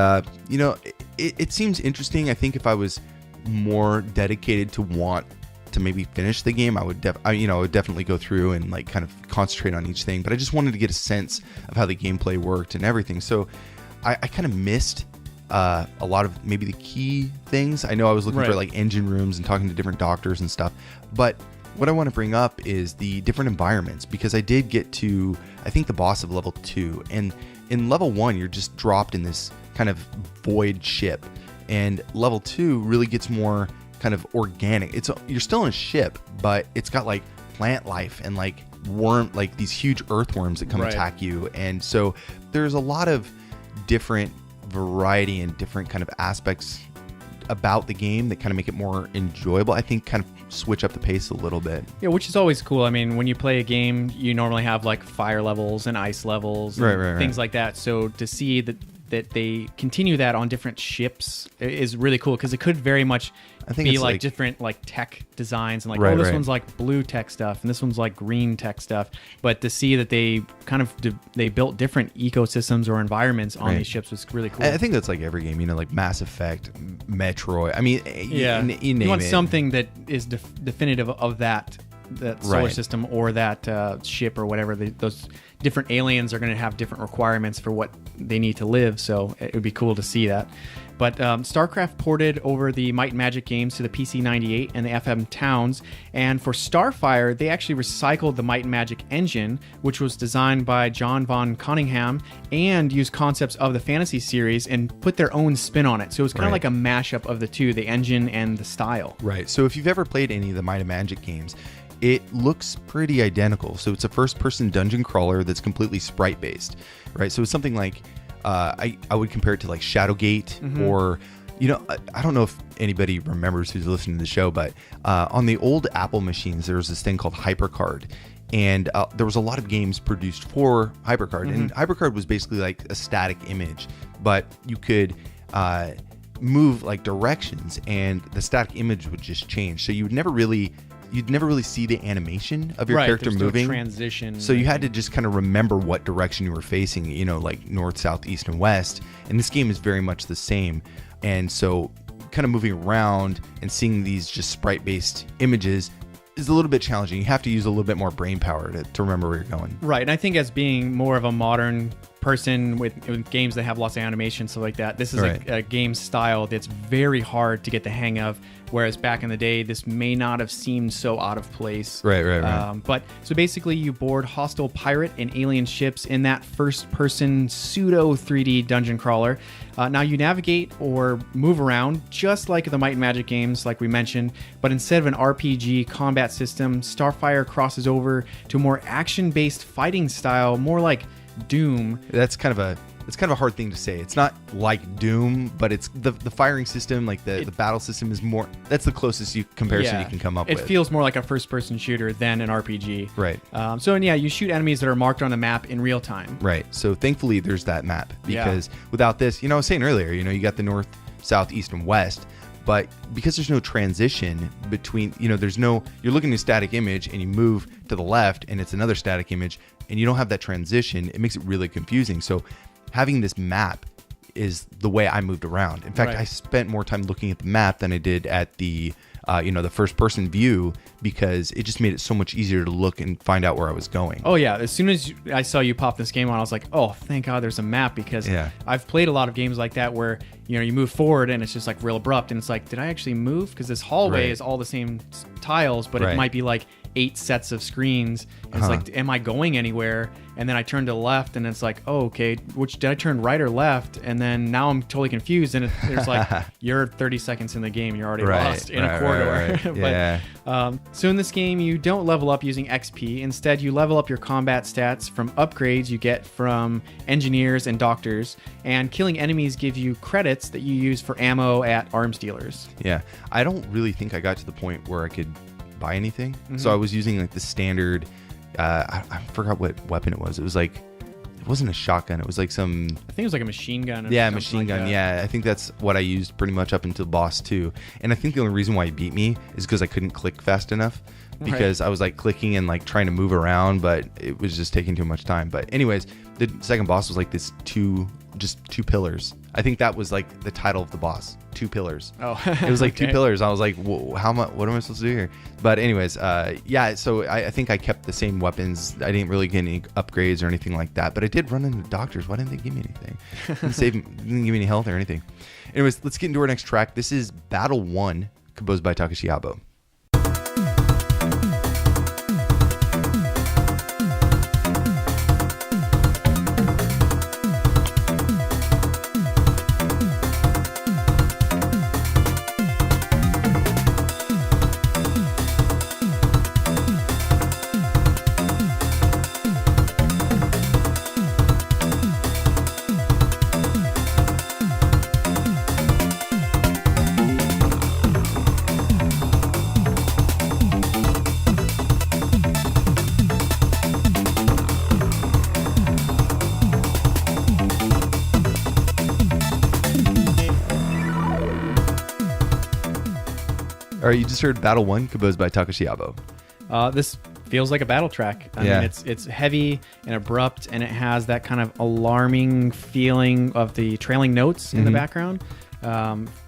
it seems interesting. I think if I was more dedicated to want to maybe finish the game, I would definitely go through and like kind of concentrate on each thing, but I just wanted to get a sense of how the gameplay worked and everything. So I kind of missed a lot of maybe the key things. I know I was looking for like engine rooms and talking to different doctors and stuff, but what I want to bring up is the different environments, because I did get to, I think, the boss of level 2, and in level 1 you're just dropped in this kind of void ship, and level 2 really gets more kind of organic. You're still in a ship, but it's got like plant life and like like these huge earthworms that come attack you. And so there's a lot of different variety and different kind of aspects about the game that kind of make it more enjoyable. I think kind of switch up the pace a little bit. Yeah, which is always cool. I mean, when you play a game, you normally have like fire levels and ice levels and things like that. So to see that they continue that on different ships is really cool, because it could very much be like different like tech designs and like this one's like blue tech stuff and this one's like green tech stuff. But to see that they kind of they built different ecosystems or environments on these ships was really cool. I think that's like every game, you know, like Mass Effect, Metroid. I mean, you want something that is definitive of that solar system or that ship or whatever. Those different aliens are going to have different requirements for what they need to live, so it would be cool to see that. But StarCraft ported over the Might and Magic games to the PC-98 and the FM Towns, and for Starfire, they actually recycled the Might and Magic engine, which was designed by John von Cunningham, and used concepts of the fantasy series and put their own spin on it. So it was kind of like a mashup of the two, the engine and the style. Right. So if you've ever played any of the Might and Magic games, it looks pretty identical. So it's a first-person dungeon crawler that's completely sprite-based, right? So it's something like, I would compare it to like Shadowgate, or, you know, I don't know if anybody remembers who's listening to the show, but on the old Apple machines, there was this thing called HyperCard. And there was a lot of games produced for HyperCard. And HyperCard was basically like a static image, but you could move like directions and the static image would just change. So you'd never really see the animation of your character moving. No transition. So you had to just kind of remember what direction you were facing, you know, like north, south, east, and west. And this game is very much the same. And so kind of moving around and seeing these just sprite-based images is a little bit challenging. You have to use a little bit more brain power to remember where you're going. Right. And I think as being more of a modern person with games that have lots of animation, stuff like that, this is a game style that's very hard to get the hang of. Whereas back in the day, this may not have seemed so out of place. Right. But so basically, you board hostile pirate and alien ships in that first-person pseudo 3D dungeon crawler. Now you navigate or move around just like the Might and Magic games, like we mentioned. But instead of an RPG combat system, Starfire crosses over to a more action-based fighting style, more like Doom. That's kind of a hard thing to say. It's not like Doom, but it's the firing system, like the battle system is more. That's the closest comparison you can come up with. It feels more like a first-person shooter than an RPG. Right. You shoot enemies that are marked on a map in real time. Right. So thankfully, there's that map, because without this, you know, I was saying earlier, you know, you got the north, south, east, and west. But because there's no transition between, you know, you're looking at a static image and you move to the left and it's another static image and you don't have that transition, it makes it really confusing. So having this map is the way I moved around. In fact, I spent more time looking at the map than I did at the the first person view, because it just made it so much easier to look and find out where I was going. Oh yeah, as soon as I saw you pop this game on, I was like, oh, thank God there's a map, because I've played a lot of games like that where, you know, you move forward and it's just like real abrupt and it's like, did I actually move? Because this hallway is all the same tiles, but it might be like 8 sets of screens. And it's like, am I going anywhere? And then I turn to the left and it's like, oh, okay, which did I turn right or left? And then now I'm totally confused, and there's like, you're 30 seconds in the game, you're already lost in a corridor. But so in this game, you don't level up using XP. Instead, you level up your combat stats from upgrades you get from engineers and doctors, and killing enemies give you credits that you use for ammo at arms dealers. Yeah, I don't really think I got to the point where I could buy anything. So I was using like the standard, I forgot what weapon it was. It was like, it wasn't a shotgun. It was like some... I think it was like a machine gun. Yeah, machine gun. Yeah, I think that's what I used pretty much up until boss 2. And I think the only reason why he beat me is because I couldn't click fast enough. Because I was like clicking and like trying to move around, but it was just taking too much time. But anyways, the second boss was like this two pillars. I think that was like the title of the boss. 2 pillars. Oh, it was like 2 pillars. I was like, what am I supposed to do here? But anyways, so I think I kept the same weapons. I didn't really get any upgrades or anything like that, but I did run into doctors. Why didn't they give me anything? Didn't give me any health or anything. Anyways, let's get into our next track. This is Battle 1, composed by Takeshi Abo. All right, you just heard Battle 1, composed by Takeshi Abo. This feels like a battle track. I mean, it's heavy and abrupt, and it has that kind of alarming feeling of the trailing notes in the background.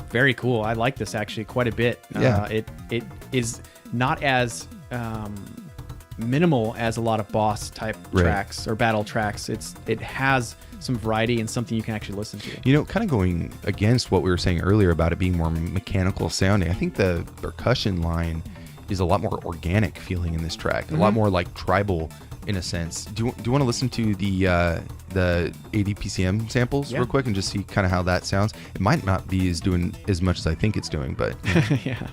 Very cool. I like this actually quite a bit. It is not as minimal as a lot of boss type tracks or battle tracks. It has some variety and something you can actually listen to. You know, kind of going against what we were saying earlier about it being more mechanical sounding, I think the percussion line is a lot more organic feeling in this track, a lot more like tribal in a sense. Do you want to listen to the 80 PCM samples real quick and just see kind of how that sounds? It might not be doing as much as I think it's doing, but yeah.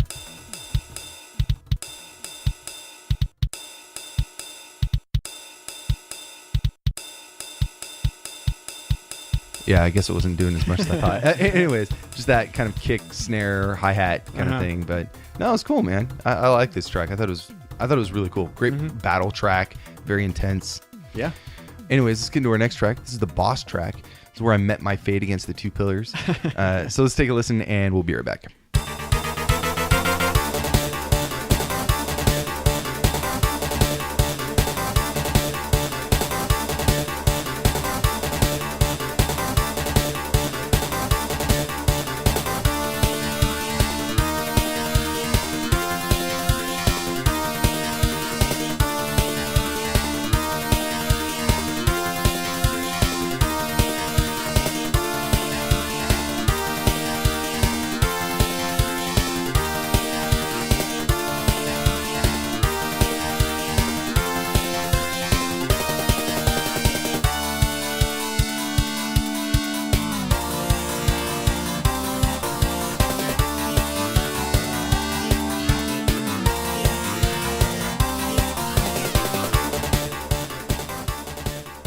Yeah, I guess it wasn't doing as much as I thought. Anyways, just that kind of kick, snare, hi-hat kind of thing. But no, it's cool, man. I like this track. I thought it was really cool. Great battle track, very intense. Yeah. Anyways, let's get into our next track. This is the boss track. This is where I met my fate against the two pillars. So let's take a listen, and we'll be right back.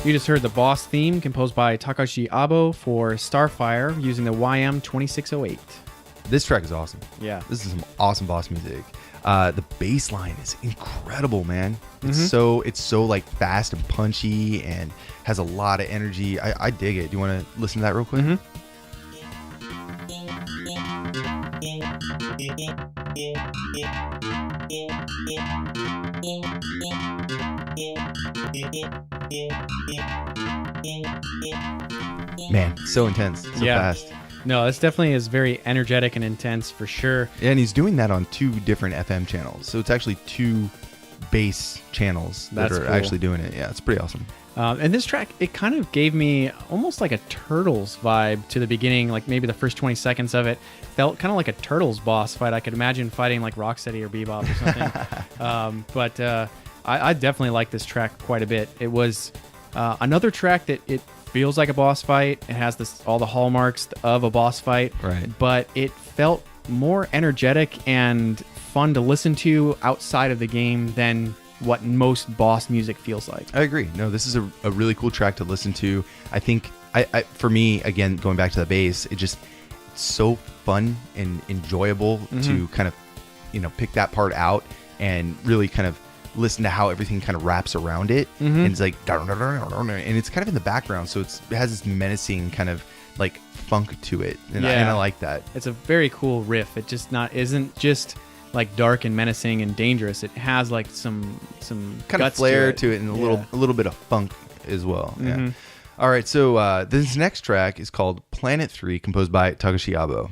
You just heard the boss theme composed by Takeshi Abo for Starfire using the YM2608. This track is awesome. Yeah. This is some awesome boss music. The bass line is incredible, man. It's so like fast and punchy and has a lot of energy. I dig it. Do you want to listen to that real quick? Man, so intense, so fast. No, this definitely is very energetic and intense for sure. Yeah, and he's doing that on 2 different FM channels. So it's actually 2 bass channels that are actually doing it. Yeah, it's pretty awesome. And this track, it kind of gave me almost like a Turtles vibe to the beginning, like maybe the first 20 seconds of it. Felt kind of like a Turtles boss fight. I could imagine fighting like Rocksteady or Bebop or something. I definitely like this track quite a bit. It was another track that it feels like a boss fight. It has all the hallmarks of a boss fight, but it felt more energetic and fun to listen to outside of the game than what most boss music feels like. I agree. No, this is a really cool track to listen to. I think for me, again, going back to the bass, it's so fun and enjoyable to kind of, pick that part out and really kind of listen to how everything kind of wraps around it. And it's like, and it's kind of in the background. So it has this menacing kind of like funk to it. And I like that. It's a very cool riff. It just isn't just like dark and menacing and dangerous. It has like some kind of flair to it and a little bit of funk as well. Yeah. All right, so this next track is called Planet 3, composed by Takeshi Abo.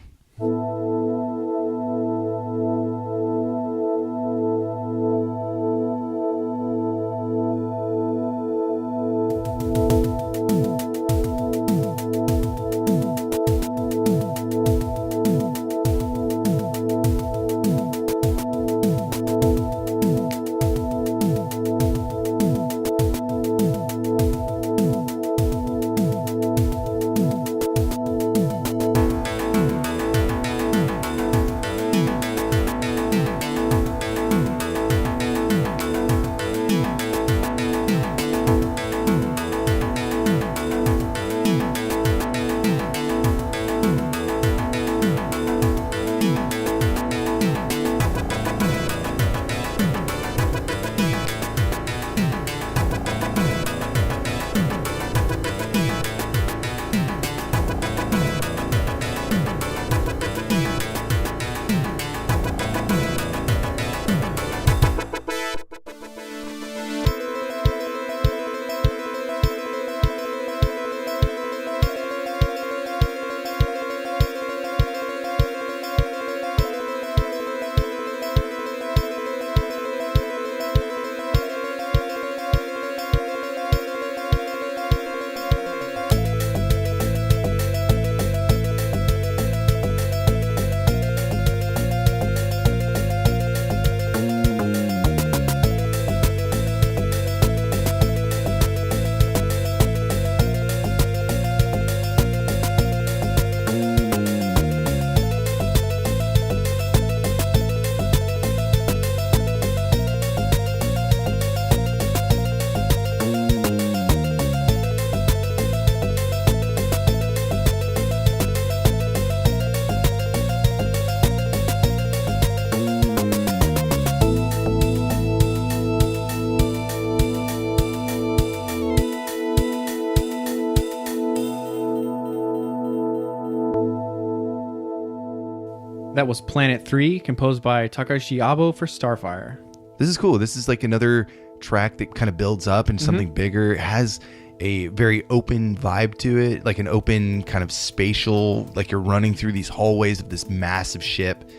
That was Planet 3, composed by Takeshi Abo for Starfire. This is cool. This is like another track that kind of builds up into something bigger. It has a very open vibe to it, like an open kind of spatial, like you're running through these hallways of this massive ship.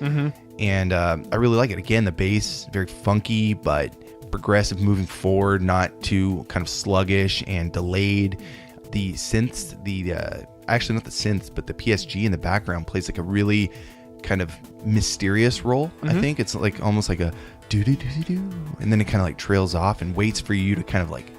And I really like it. Again, the bass, very funky, but progressive, moving forward, not too kind of sluggish and delayed. The synths, actually not the synths, but the PSG in the background plays like a really kind of mysterious role. I think it's like almost like a do-do-do-do-do, and then it kind of like trails off and waits for you to kind of like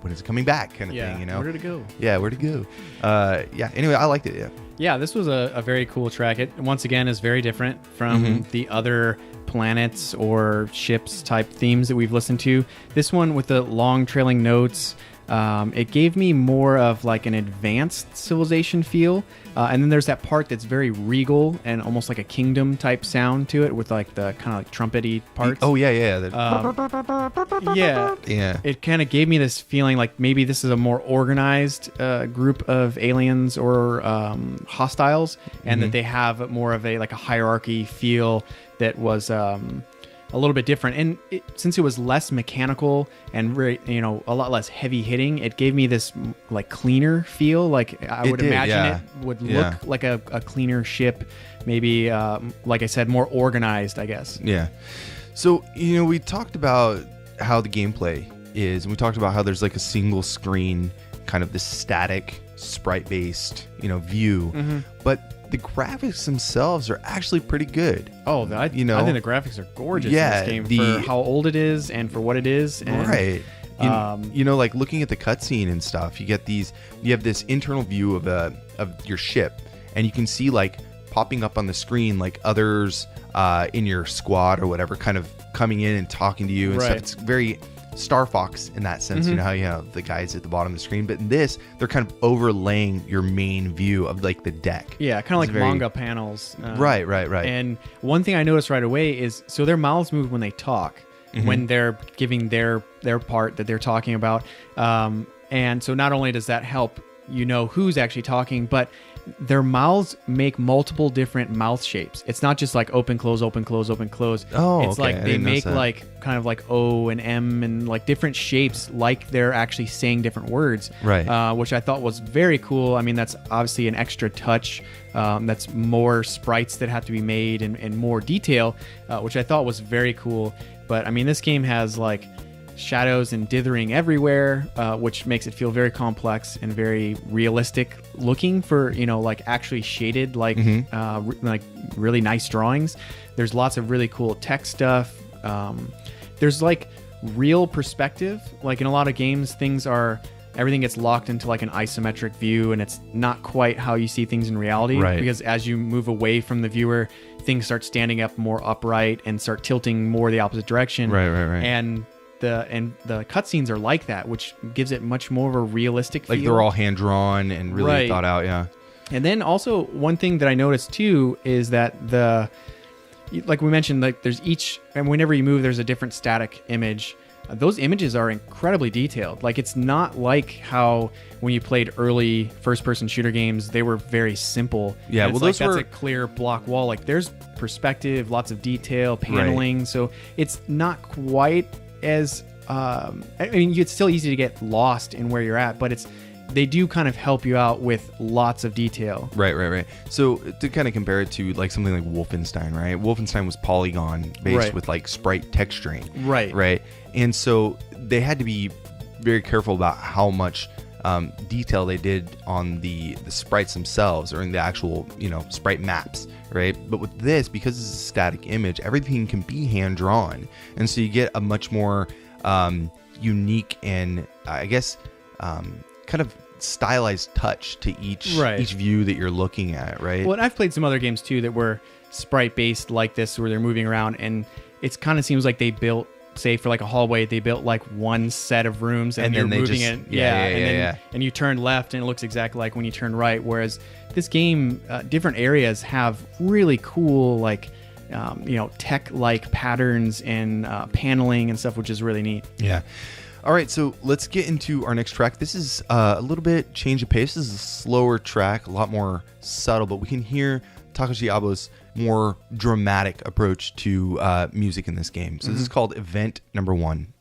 when is it coming back kind of thing, you know? Where did it go? Yeah, where'd it go? Anyway, I liked it, Yeah, this was a very cool track. It, once again, is very different from the other planets or ships type themes that we've listened to. This one with the long trailing notes, it gave me more of like an advanced civilization feel. And then there's that part that's very regal and almost like a kingdom type sound to it with like the kind of like trumpety parts. Oh, yeah. Yeah. It kind of gave me this feeling like maybe this is a more organized group of aliens or hostiles, and that they have more of a hierarchy feel that was a little bit different. And since it was less mechanical and very, a lot less heavy hitting, it gave me this like cleaner feel. Like I would imagine it would look like a cleaner ship, maybe like I said, more organized, I guess. Yeah. So, we talked about how the gameplay is, and we talked about how there's like a single screen, kind of this static sprite based, view, but the graphics themselves are actually pretty good. Oh, I think the graphics are gorgeous in this game for how old it is and for what it is. And, right. Like looking at the cutscene and stuff, you have this internal view of your ship, and you can see like popping up on the screen like others in your squad or whatever kind of coming in and talking to you and stuff. It's very Star Fox in that sense, how you have the guys at the bottom of the screen, but in this they're kind of overlaying your main view of like the deck. Yeah, kind of like manga panels. Right. And one thing I noticed right away is so their mouths move when they talk, when they're giving their part that they're talking about, and so not only does that help who's actually talking, but their mouths make multiple different mouth shapes. It's not just like open, close, open, close, open, close. Oh, it's like they make like kind of like O and M and like different shapes, like they're actually saying different words. Right. Which I thought was very cool. I mean, that's obviously an extra touch. That's more sprites that have to be made and more detail, which I thought was very cool. But I mean, this game has like shadows and dithering everywhere, which makes it feel very complex and very realistic looking for like actually shaded like really nice drawings. There's lots of really cool tech stuff. There's like real perspective. Like in a lot of games, everything gets locked into like an isometric view, and it's not quite how you see things in reality. Right. Because as you move away from the viewer, things start standing up more upright and start tilting more the opposite direction. Right. And the cutscenes are like that, which gives it much more of a realistic feel. Like they're all hand drawn and really thought out, yeah. And then also one thing that I noticed too is that like we mentioned, like and whenever you move, there's a different static image. Those images are incredibly detailed. Like it's not like how when you played early first-person shooter games, they were very simple. Yeah, well, that's a clear block wall. Like there's perspective, lots of detail, paneling. Right. So it's not quite as I mean, it's still easy to get lost in where you're at, but they do kind of help you out with lots of detail. Right. So to kind of compare it to like something like Wolfenstein, right? Wolfenstein was polygon based with like sprite texturing. Right. And so they had to be very careful about how much detail they did on the sprites themselves or in the actual, sprite maps, right? But with this, because it's a static image, everything can be hand drawn. And so you get a much more unique and I guess kind of stylized touch to each view that you're looking at, right? Well, and I've played some other games too that were sprite based like this, where they're moving around, and it kind of seems like they built, say for like a hallway, they built like one set of rooms and you're moving it, and you turn left and it looks exactly like when you turn right. Whereas this game, different areas have really cool like tech like patterns and paneling and stuff, which is really neat. Yeah. All right, so let's get into our next track. This is a little bit change of pace. This is a slower track, a lot more subtle, but we can hear Takeshi Abo's more dramatic approach to music in this game. So this is called Event Number 1.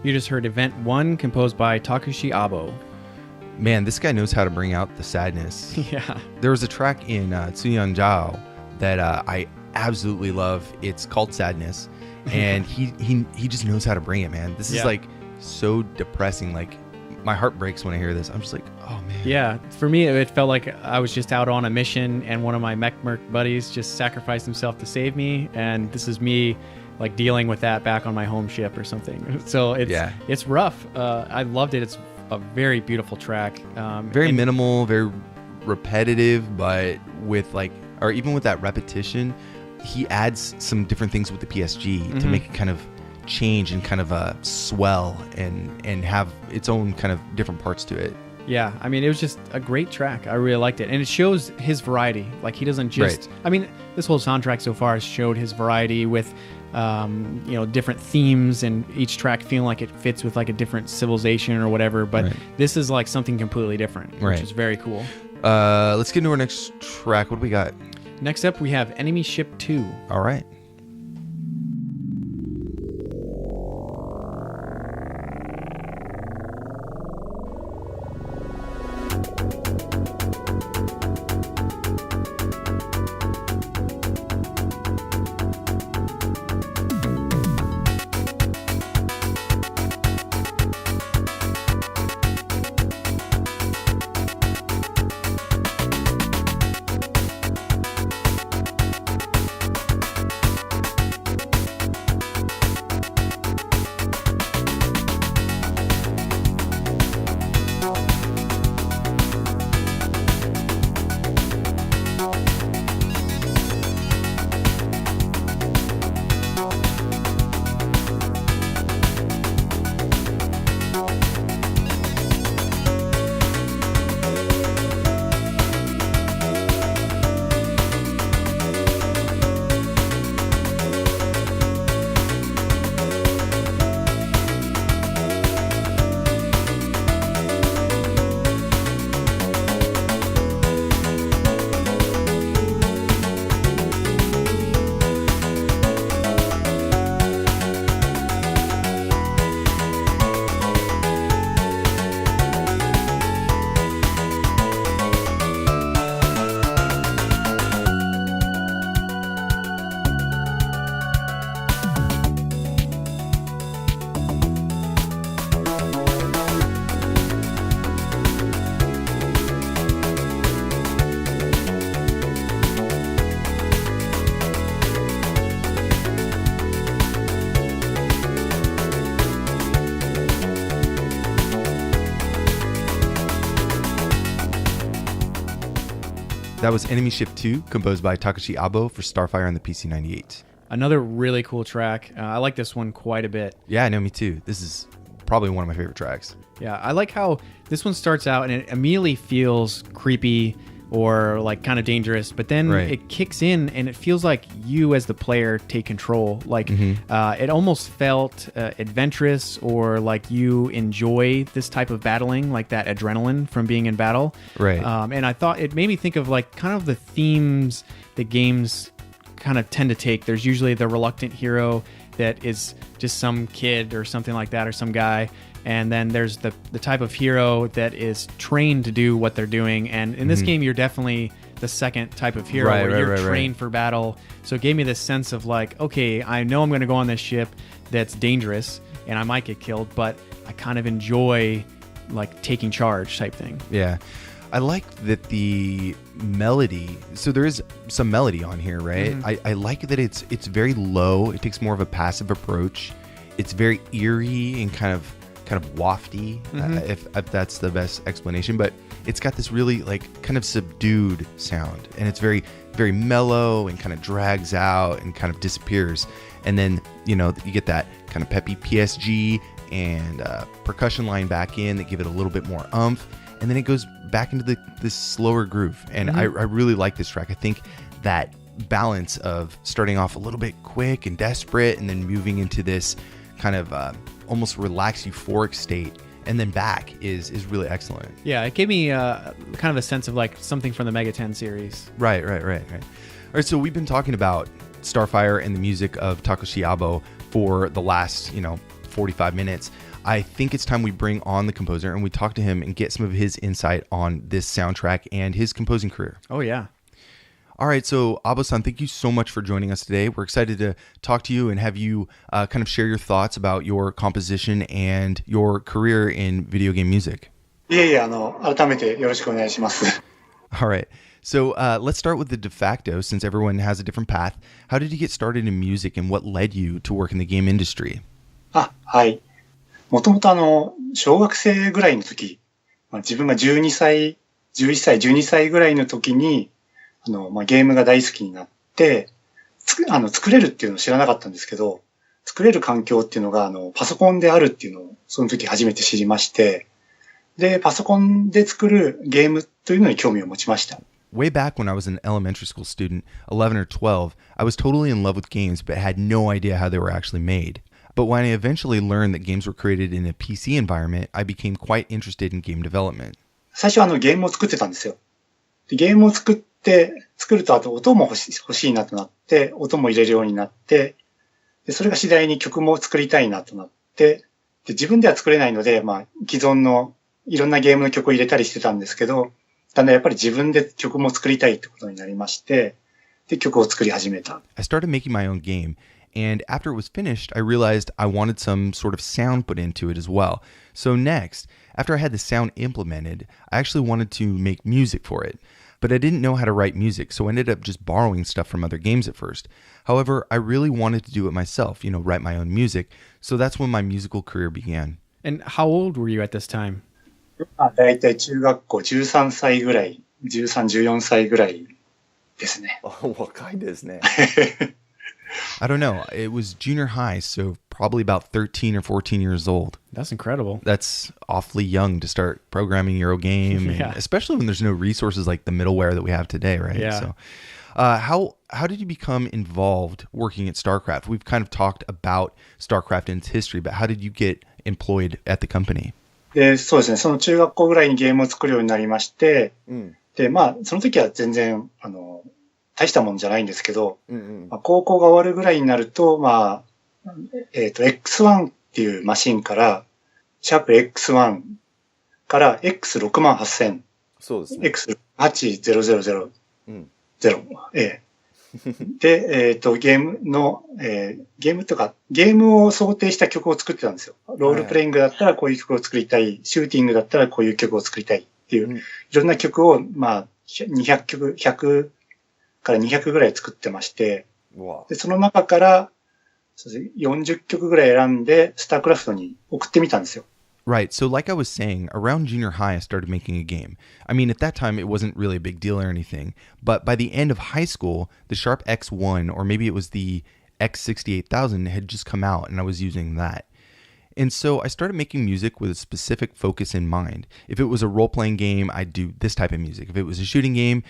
You just heard Event 1, composed by Takeshi Abo. Man, this guy knows how to bring out the sadness. Yeah. There was a track in Tsuyan Jiao that I absolutely love. It's called Sadness, and he just knows how to bring it, man. This is like so depressing. Like, my heart breaks when I hear this. I'm just like, oh man. Yeah, for me, it felt like I was just out on a mission, and one of my mech merc buddies just sacrificed himself to save me, and this is me like dealing with that back on my home ship or something. So it's rough. I loved it. It's a very beautiful track. Very minimal, very repetitive, but with like, or even with that repetition, he adds some different things with the PSG to make it kind of change and kind of swell and have its own kind of different parts to it. Yeah, I mean, it was just a great track. I really liked it. And it shows his variety. Like, he doesn't just... Right. I mean, this whole soundtrack so far has showed his variety with, different themes, and each track feeling like it fits with like a different civilization or whatever. But this is like something completely different, which is very cool. Let's get into our next track. What do we got? Next up, we have Enemy Ship 2. All right. That was Enemy Ship 2, composed by Takeshi Abo for Starfire on the PC-98. Another really cool track. I like this one quite a bit. Yeah, I know, me too. This is probably one of my favorite tracks. Yeah, I like how this one starts out and it immediately feels creepy or like kind of dangerous, but then it kicks in and it feels like you as the player take control. Like it almost felt adventurous, or like you enjoy this type of battling, like that adrenaline from being in battle. Right. And I thought it made me think of like kind of the themes that games kind of tend to take. There's usually the reluctant hero that is just some kid or something like that, or some guy. And then there's the type of hero that is trained to do what they're doing. And in this game, you're definitely the second type of hero where you're trained for battle. So it gave me this sense of like, okay, I know I'm going to go on this ship that's dangerous and I might get killed, but I kind of enjoy like taking charge type thing. Yeah. I like that the melody, so there is some melody on here, right? I like that it's very low. It takes more of a passive approach. It's very eerie and kind of wafty, if that's the best explanation. But it's got this really like kind of subdued sound, and it's very, very mellow and kind of drags out and kind of disappears. And then, you get that kind of peppy PSG and percussion line back in that give it a little bit more oomph. And then it goes back into this slower groove. And I really like this track. I think that balance of starting off a little bit quick and desperate and then moving into this kind of almost relaxed, euphoric state and then back is really excellent. Yeah, it gave me kind of a sense of like something from the Mega 10 series. Right. All right, so we've been talking about Starfire and the music of Takeshi Abo for the last, 45 minutes. I think it's time we bring on the composer and we talk to him and get some of his insight on this soundtrack and his composing career. Oh, yeah. All right, so Abo-san, thank you so much for joining us today. We're excited to talk to you and have you kind of share your thoughts about your composition and your career in video game music. いえいえ、改めてよろしくお願いします。 All right, so let's start with the de facto, since everyone has a different path. How did you get started in music and what led you to work in the game industry? はい。もともと小学生ぐらいの時、自分が12歳、11歳、12歳ぐらいの時に、ゲームが大好きになって、作れるっていうのを知らなかったんですけど、作れる環境っていうのが、パソコンであるっていうのを、その時初めて知りまして、で、パソコンで作るゲームというのに興味を持ちました。Way back when I was an elementary school student, 11 or 12, I was totally in love with games, but had no idea how they were actually made. But when I eventually learned that games were created in a PC environment, I became quite interested in game development. 最初はゲームを作ってたんですよ。でゲームを作るとあと音も欲しいなとなって、音も入れるようになって、でそれが次第に曲も作りたいなとなって、で自分では作れないので、既存のいろんなゲームの曲を入れたりしてたんですけど、だんだんやっぱり自分で曲も作りたいってことになりまして、で曲を作り始めた。I started making my own game. And after it was finished, I realized I wanted some sort of sound put into it as well. So next, after I had the sound implemented, I actually wanted to make music for it. But I didn't know how to write music, so I ended up just borrowing stuff from other games at first. However, I really wanted to do it myself, write my own music. So that's when my musical career began. And how old were you at this time? だいたい中学校13歳ぐらい、13、14歳ぐらいですね。若いですね。I don't know. It was junior high, so probably about 13 or 14 years old. That's incredible. That's awfully young to start programming your own game, Yeah. especially when there's no resources like the middleware that we have today, right? Yeah. So, how did you become involved working at StarCraft? We've kind of talked about StarCraft and its history, but how did you get employed at the company? で、そうですね。その中学校ぐらいにゲームを作るようになりまして、で、その時は全然、大したもんじゃないんですけど、高校が終わるぐらいになると、X1 っていうマシンから、シャープ X1 から X68000、そうですね。X80000、で、ゲームとか、ゲームを想定した曲を作ってたんですよ。ロールプレイングだったらこういう曲を作りたい、シューティングだったらこういう曲を作りたいっていう、いろんな曲を、200曲、100から200ぐらい作ってまして、でその中から40曲ぐらい選んで、スタークラフトに送ってみたんですよ。Right. So like I was saying, around junior high, I started making a game. I mean, at that time, it wasn't really a big deal or anything. But by the end of high school, the Sharp X1, or maybe it was the X68000, had just come out, and I was using that. And so I started making music with a specific focus in mind. If it was a role-playing game, I'd do this type of music. If it was a shooting game,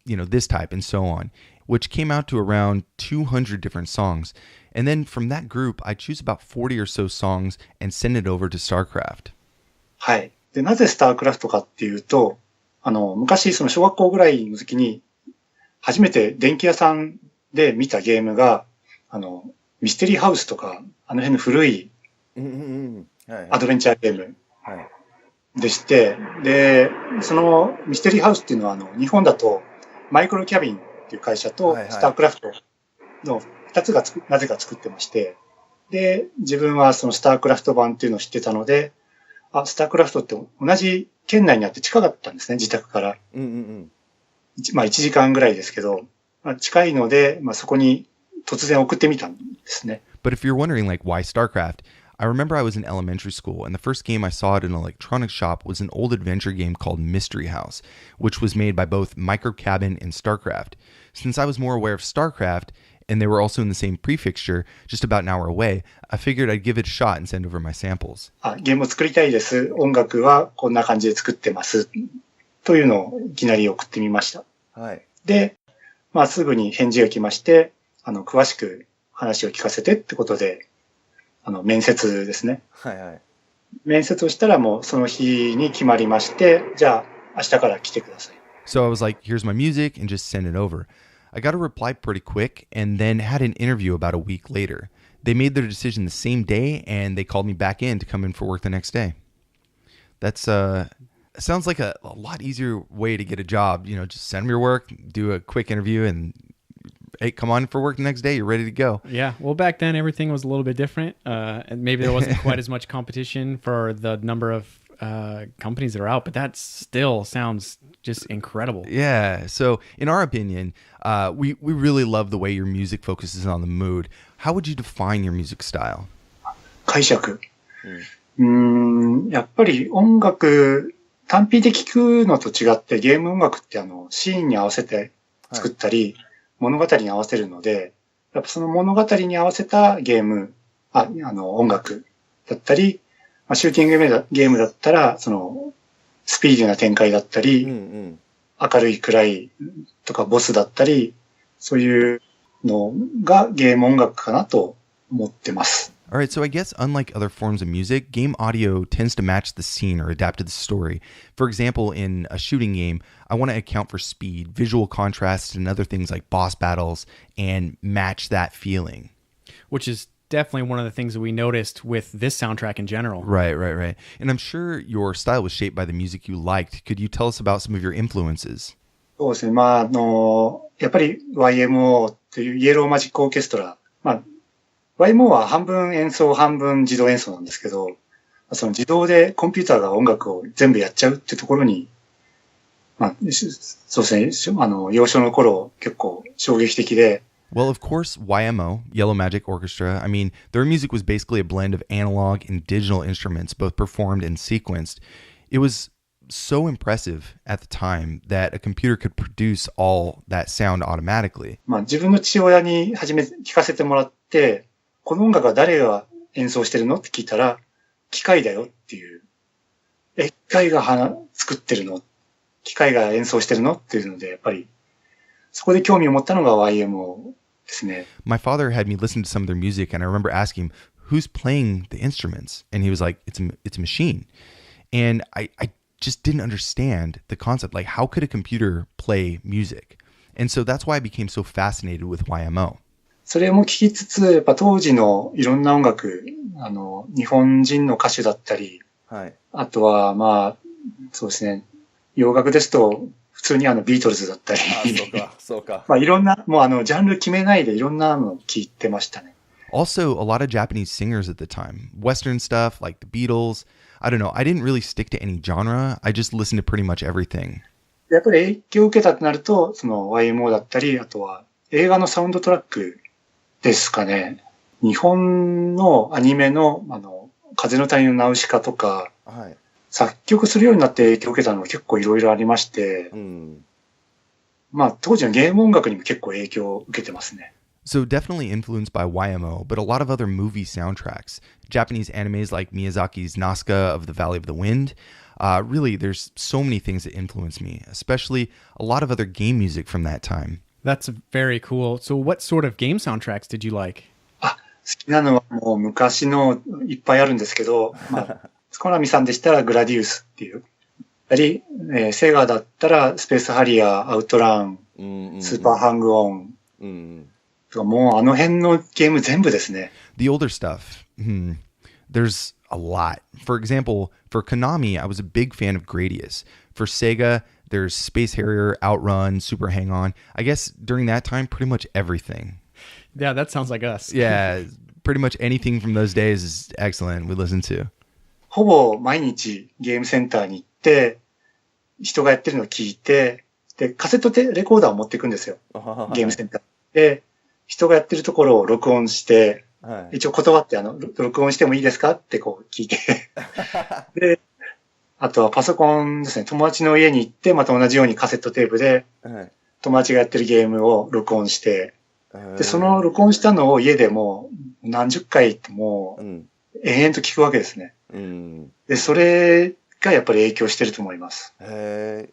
this type, and so on, which came out to around 200 different songs. And then from that group, I choose about 40 or so songs and send it over to StarCraft. はい。で、なぜスタークラフトかっていうと、昔、その小学校ぐらいの時に、初めて電気屋さんで見たゲームが、ミステリーハウスとか、あの辺の古いアドベンチャーゲームでして、で、そのミステリーハウスっていうのは、日本だとマイクロキャビンっていう会社とスタークラフトの2つがなぜか作ってまして、で、自分はそのスタークラフト版っていうのを知ってたので、スタークラフトって同じ県内にあって近かったんですね、自宅から。まあ1時間ぐらいですけど、まあ、近いので、まあそこに突然送ってみたんですね。But if you're wondering, like, why StarCraft, I remember I was in elementary school, and the first game I saw at an electronics shop was an old adventure game called Mystery House, which was made by both Microcabin and StarCraft. Since I was more aware of StarCraft, and they were also in the same prefixture, just about an hour away, I figured I'd give it a shot and send over my samples. ゲームを作りたいです。音楽はこんな感じで作ってます。というのをいきなり送ってみました。はい。で、まあすぐに返事が来まして、詳しく話を聞かせてってことで、面接ですね。はいはい。面接をしたらもうその日に決まりまして、じゃあ明日から来てください。So I was like, here's my music, and just send it over. I got a reply pretty quick, and then had an interview about a week later. They made their decision the same day, and they called me back in to come in for work the next day. That's sounds like a lot easier way to get a job. You know, just send them your work, do a quick interview, and hey, come on for work the next day. You're ready to go. Yeah. Well, back then everything was a little bit different, and maybe there wasn't quite as much competition for the number of companies that are out. But that still sounds just incredible. Yeah. So, in our opinion, we really love the way your music focuses on the mood. How would you define your music style? 解釈。やっぱり音楽、単品で聴くのと違ってゲーム音楽ってシーンに合わせて作ったり、物語に合わせるので、やっぱその物語に合わせたゲーム、音楽だったり、シューティングゲームだったら、その、スピーディーな展開だったり、明るい暗いとかボスだったり、そういうのがゲーム音楽かなと思ってます。All right, so I guess unlike other forms of music, game audio tends to match the scene or adapt to the story. For example, in a shooting game, I want to account for speed, visual contrast, and other things like boss battles and match that feeling. Which is definitely one of the things that we noticed with this soundtrack in general. Right. And I'm sure your style was shaped by the music you liked. Could you tell us about some of your influences? そうですね。まあ、やっぱり YMO っていうイエローマジックオーケストラ。まあ、YMO は半分演奏、半分自動演奏なんですけど、その自動でコンピューターが音楽を全部やっちゃうってところに、まあ、そうですね、幼少の頃結構衝撃的で。Well, of course, YMO, Yellow Magic Orchestra, I mean, their music was basically a blend of analog and digital instruments, both performed and sequenced. It was so impressive at the time that a computer could produce all that sound automatically. まあ、自分の父親に初め聞かせてもらって、この音楽は誰が演奏してるのって聞いたら、機械だよっていう。機械が作ってるの？機械が演奏してるのっていうので、やっぱり、そこで興味を持ったのが YMO ですね。My father had me listen to some of their music, and I remember asking him, who's playing the instruments? And he was like, it's a machine. And I just didn't understand the concept. Like, how could a computer play music? And so that's why I became so fascinated with YMO. それも聞きつつ、やっぱ当時のいろんな音楽、日本人の歌手だったり、はい、あとは、まあ、そうですね、洋楽ですと、普通にビートルズだったり。そうか。まあいろんな、もうジャンル決めないでいろんなの聞いてましたね。Also, a lot of Japanese singers at the time. Western stuff like the Beatles. I don't know. I didn't really stick to any genre. I just listened to pretty much everything. やっぱり影響を受けたとなると、その YMO だったり、あとは映画のサウンドトラックですかね。日本のアニメの、風の谷のナウシカとか、はい、作曲するようになって影響を受けたのが結構いろいろありまして、まあ当時のゲーム音楽にも結構影響を受けてますね。So definitely influenced by YMO, but a lot of other movie soundtracks. Japanese animes like Miyazaki's Nazca of the Valley of the Wind. Really, there's so many things that influenced me, especially a lot of other game music from that time. That's very cool. So what sort of game soundtracks did you like? 好きなのはもう昔のいっぱいあるんですけど、まあ、スコナミさんでしたらグラディウスっていう。セガだったらスペースハリアー、アウトラン、スーパーハングオン、もうあの辺のゲーム全部ですね。The older stuff. There's a lot. For example, for Konami, I was a big fan of Gradius. For Sega, there's Space Harrier, Outrun, Super Hang-On. I guess during that time, pretty much everything. Yeah, that sounds like us. Yeah, pretty much anything from those days is excellent. We listen to. ほぼ毎日ゲームセンターに行って、人がやってるのを聞いて、で、カセットレコーダーを持っていくんですよ。ゲームセンター。で、人がやってるところを録音して、はい、一応断って録音してもいいですかってこう聞いて。で、あとはパソコンですね。友達の家に行って、また同じようにカセットテープで、友達がやってるゲームを録音して、で、その録音したのを家でもう何十回ってもう、延々と聞くわけですね。で、それがやっぱり影響してると思います。ゲ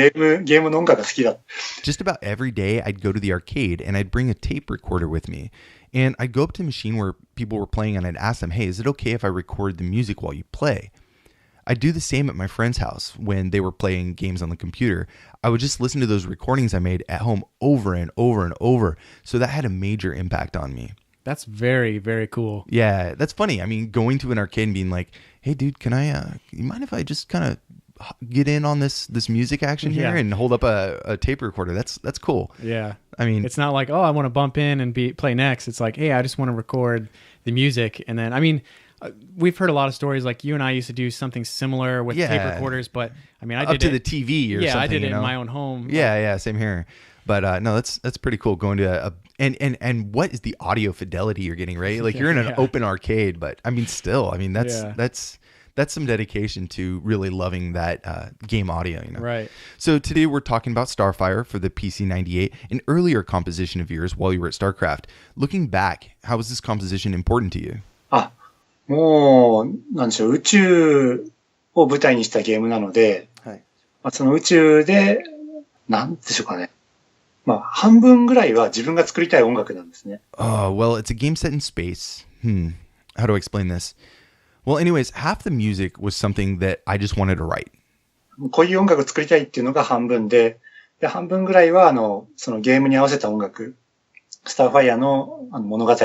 ームの音楽が好きだ。Just about every day I'd go to the arcade and I'd bring a tape recorder with me. And I'd go up to a machine where people were playing and I'd ask them, hey, is it okay if I record the music while you play? I'd do the same at my friend's house when they were playing games on the computer. I would just listen to those recordings I made at home over and over and over. So that had a major impact on me. That's very, very cool. Yeah, that's funny. I mean, going to an arcade and being like, hey, dude, you mind if I just kind of get in on this music action here and hold up a tape recorder? That's cool. Yeah. I mean, it's not like, oh, I want to bump in and play next. It's like, hey, I just want to record the music. And then, I mean, we've heard a lot of stories like you and I used to do something similar with tape recorders, but I mean, I did up to the TV or something. Yeah, I did it in my own home. Yeah, same here. But no, that's pretty cool going to and what is the audio fidelity you're getting, right? Like you're in an open arcade, but I mean, still, I mean, that's some dedication to really loving that game audio, you know? Right. So today we're talking about Starfire for the PC-98, an earlier composition of yours while you were at StarCraft. Looking back, how was this composition important to you? もう、なんでしょう、宇宙を舞台にしたゲームなので、その宇宙で、なんでしょうかね。半分ぐらいは自分が作りたい音楽なんですね。Well, it's a game set in space. How do I explain this? Well, anyways, half the music was something that I just wanted to write. こういう音楽を作りたいっていうのが半分で、半分ぐらいはそのゲームに合わせた音楽、スターファイアの物語。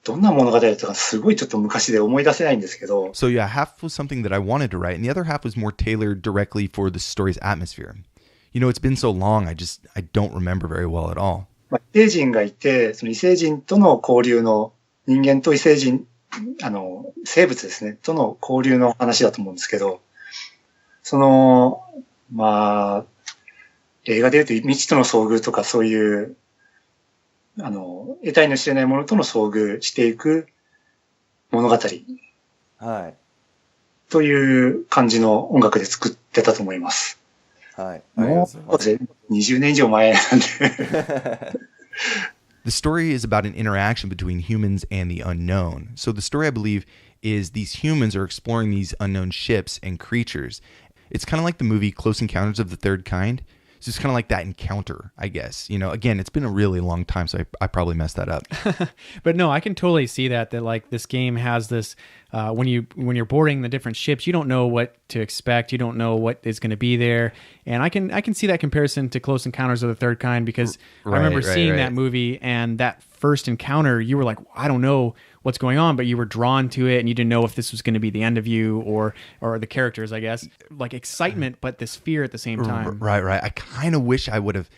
どんな物語だったかすごいちょっと昔で思い出せないんですけど。So yeah, half was something that I wanted to write, and the other half was more tailored directly for the story's atmosphere. You know, it's been so long, I don't remember very well at all. 異星人がいて、その異星人との交流の、人間と異星人、生物ですね、との交流の話だと思うんですけど、映画で言うと未知との遭遇とかそういう、得体の知れないものとの遭遇していく物語。はい。という感じの音楽で作ってたと思います。はい。もう20年以上前なんで。The story is about an interaction between humans and the unknown. So the story, I believe, is these humans are exploring these unknown ships and creatures. It's kind of like the movie Close Encounters of the Third Kind. It's just kind of like that encounter, I guess. You know, again, it's been a really long time, so I probably messed that up. But no, I can totally see that like this game has this, when you're boarding the different ships, you don't know what to expect. You don't know what is going to be there. And I can see that comparison to Close Encounters of the Third Kind because I remember seeing that movie and that first encounter, you were like, I don't know what's going on, but you were drawn to it and you didn't know if this was going to be the end of you or the characters, I guess. Like excitement, but this fear at the same time. Right. I kind of wish I would have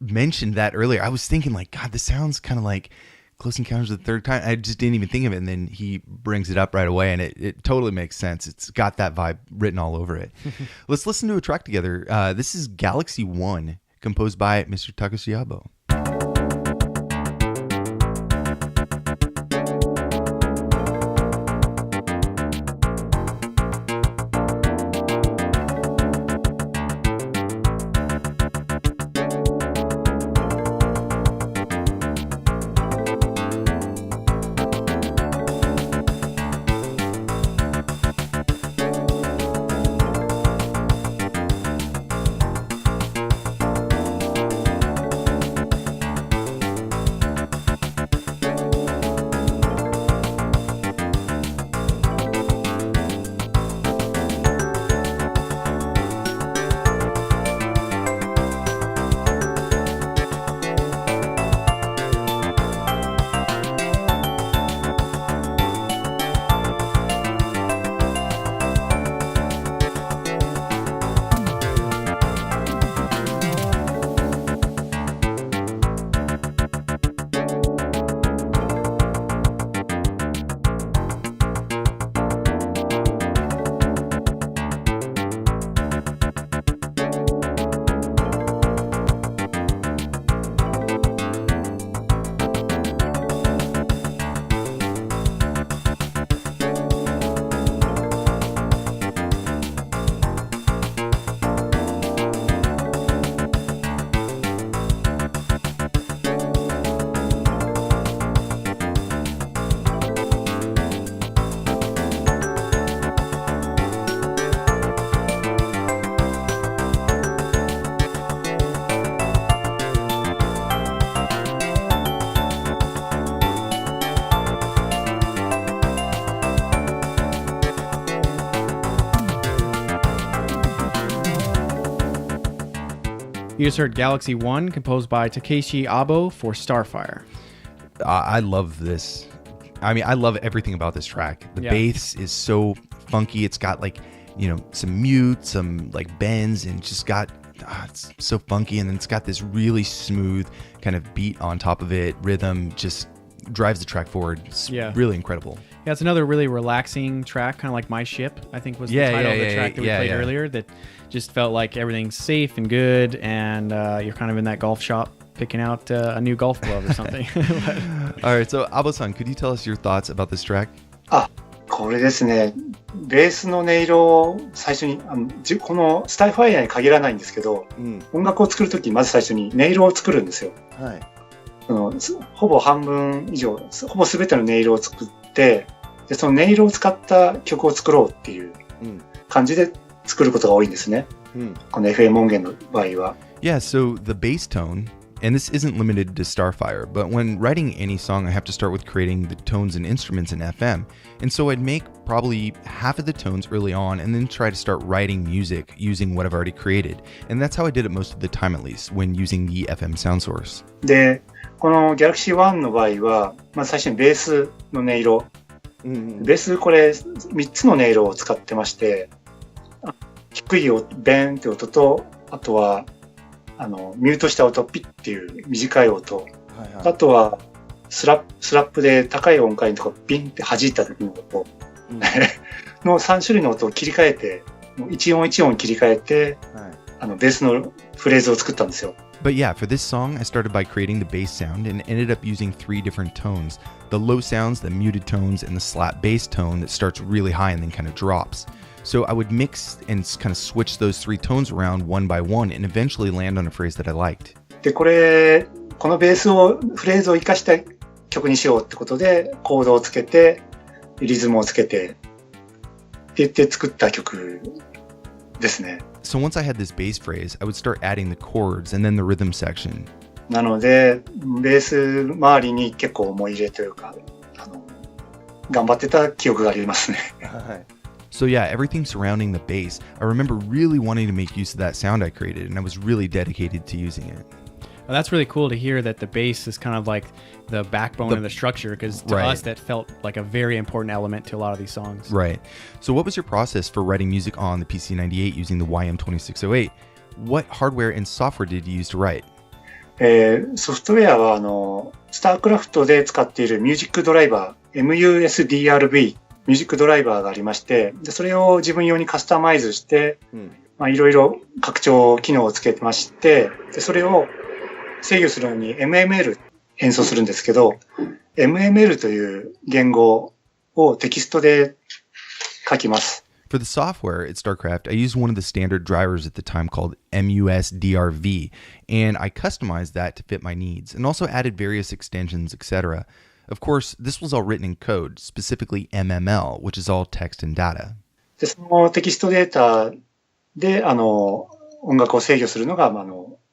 mentioned that earlier. I was thinking like, God, this sounds kind of like Close Encounters of the Third Kind. I just didn't even think of it. And then he brings it up right away and it totally makes sense. It's got that vibe written all over it. Let's listen to a track together. This is Galaxy 1, composed by Mr. Takeshi Abo. You just heard Galaxy 1, composed by Takeshi Abo for Starfire. I love this. I mean, I love everything about this track. The bass is so funky. It's got like, some mute, some like bends, and just got, it's so funky. And then it's got this really smooth kind of beat on top of it. Rhythm just drives the track forward. It's really incredible. Yeah, it's another really relaxing track, kind of like My Ship, I think was the title of the track that we played earlier, that just felt like everything's safe and good, and you're kind of in that golf shop picking out a new golf glove or something. All right, so Abo-san, could you tell us your thoughts about this track? これですね、ベースの音色を最初にこのスタイファイアに限らないんですけど、音楽を作るときにまず最初に音色を作るんですよ。はい。ほぼ半分以上、ほぼ全ての音色を作って、でその音色を使った曲を作ろうっていう感じで作ることが多いんですね。この FM 音源の場合は。Yeah, so the bass tone, and this isn't limited to Starfire, but when writing any song, I have to start with creating the tones and instruments in FM. And so I'd make probably half of the tones early on and then try to start writing music using what I've already created. And that's how I did it most of the time, at least, when using the FM sound source. で、この Galaxy 1の場合は、まず最初にベースの音色。ベースこれ3つの音色を使ってまして、低いベンって音と、あとはミュートした音、ピッっていう短い音、あとはスラップで高い音階のとこピンって弾いた時の音の3種類の音を切り替えて、一音一音切り替えて、ベースのフレーズを作ったんですよ。But yeah, for this song, I started by creating the bass sound and ended up using 3 different tones. The low sounds, the muted tones, and the slap bass tone that starts really high and then kind of drops. So I would mix and kind of switch those 3 tones around one by one and eventually land on a phrase that I liked. で、このベースフレーズを活かした曲にしようってことで、コードをつけて、リズムをつけて、って言って作った曲ですね。So once I had this bass phrase, I would start adding the chords and then the rhythm section. なので、ベース周りに結構思い入れというか、頑張ってた記憶がありますね。はい。So yeah, everything surrounding the bass, I remember really wanting to make use of that sound I created, and I was really dedicated to using it. Well, that's really cool to hear that the bass is kind of like the backbone of the structure, because to us that felt like a very important element to a lot of these songs. Right. So what was your process for writing music on the PC98 using the YM2608? What hardware and software did you use to write? ソフトウェアはStarCraft で使っているミュージックドライバー MUSDRV ミュージックドライバーがありまして、でそれを自分用にカスタマイズして、いろいろ拡張機能をつけてまして、でそれを制御するのに MML 演奏するんですけど、MML という言語をテキストで書きます。For the software at StarCraft, I used one of the standard drivers at the time called MUSDRV, and I customized that to fit my needs, and also added various extensions, etc. Of course, this was all written in code, specifically MML, which is all text and data. でそのテキストデータで音楽を制御するのが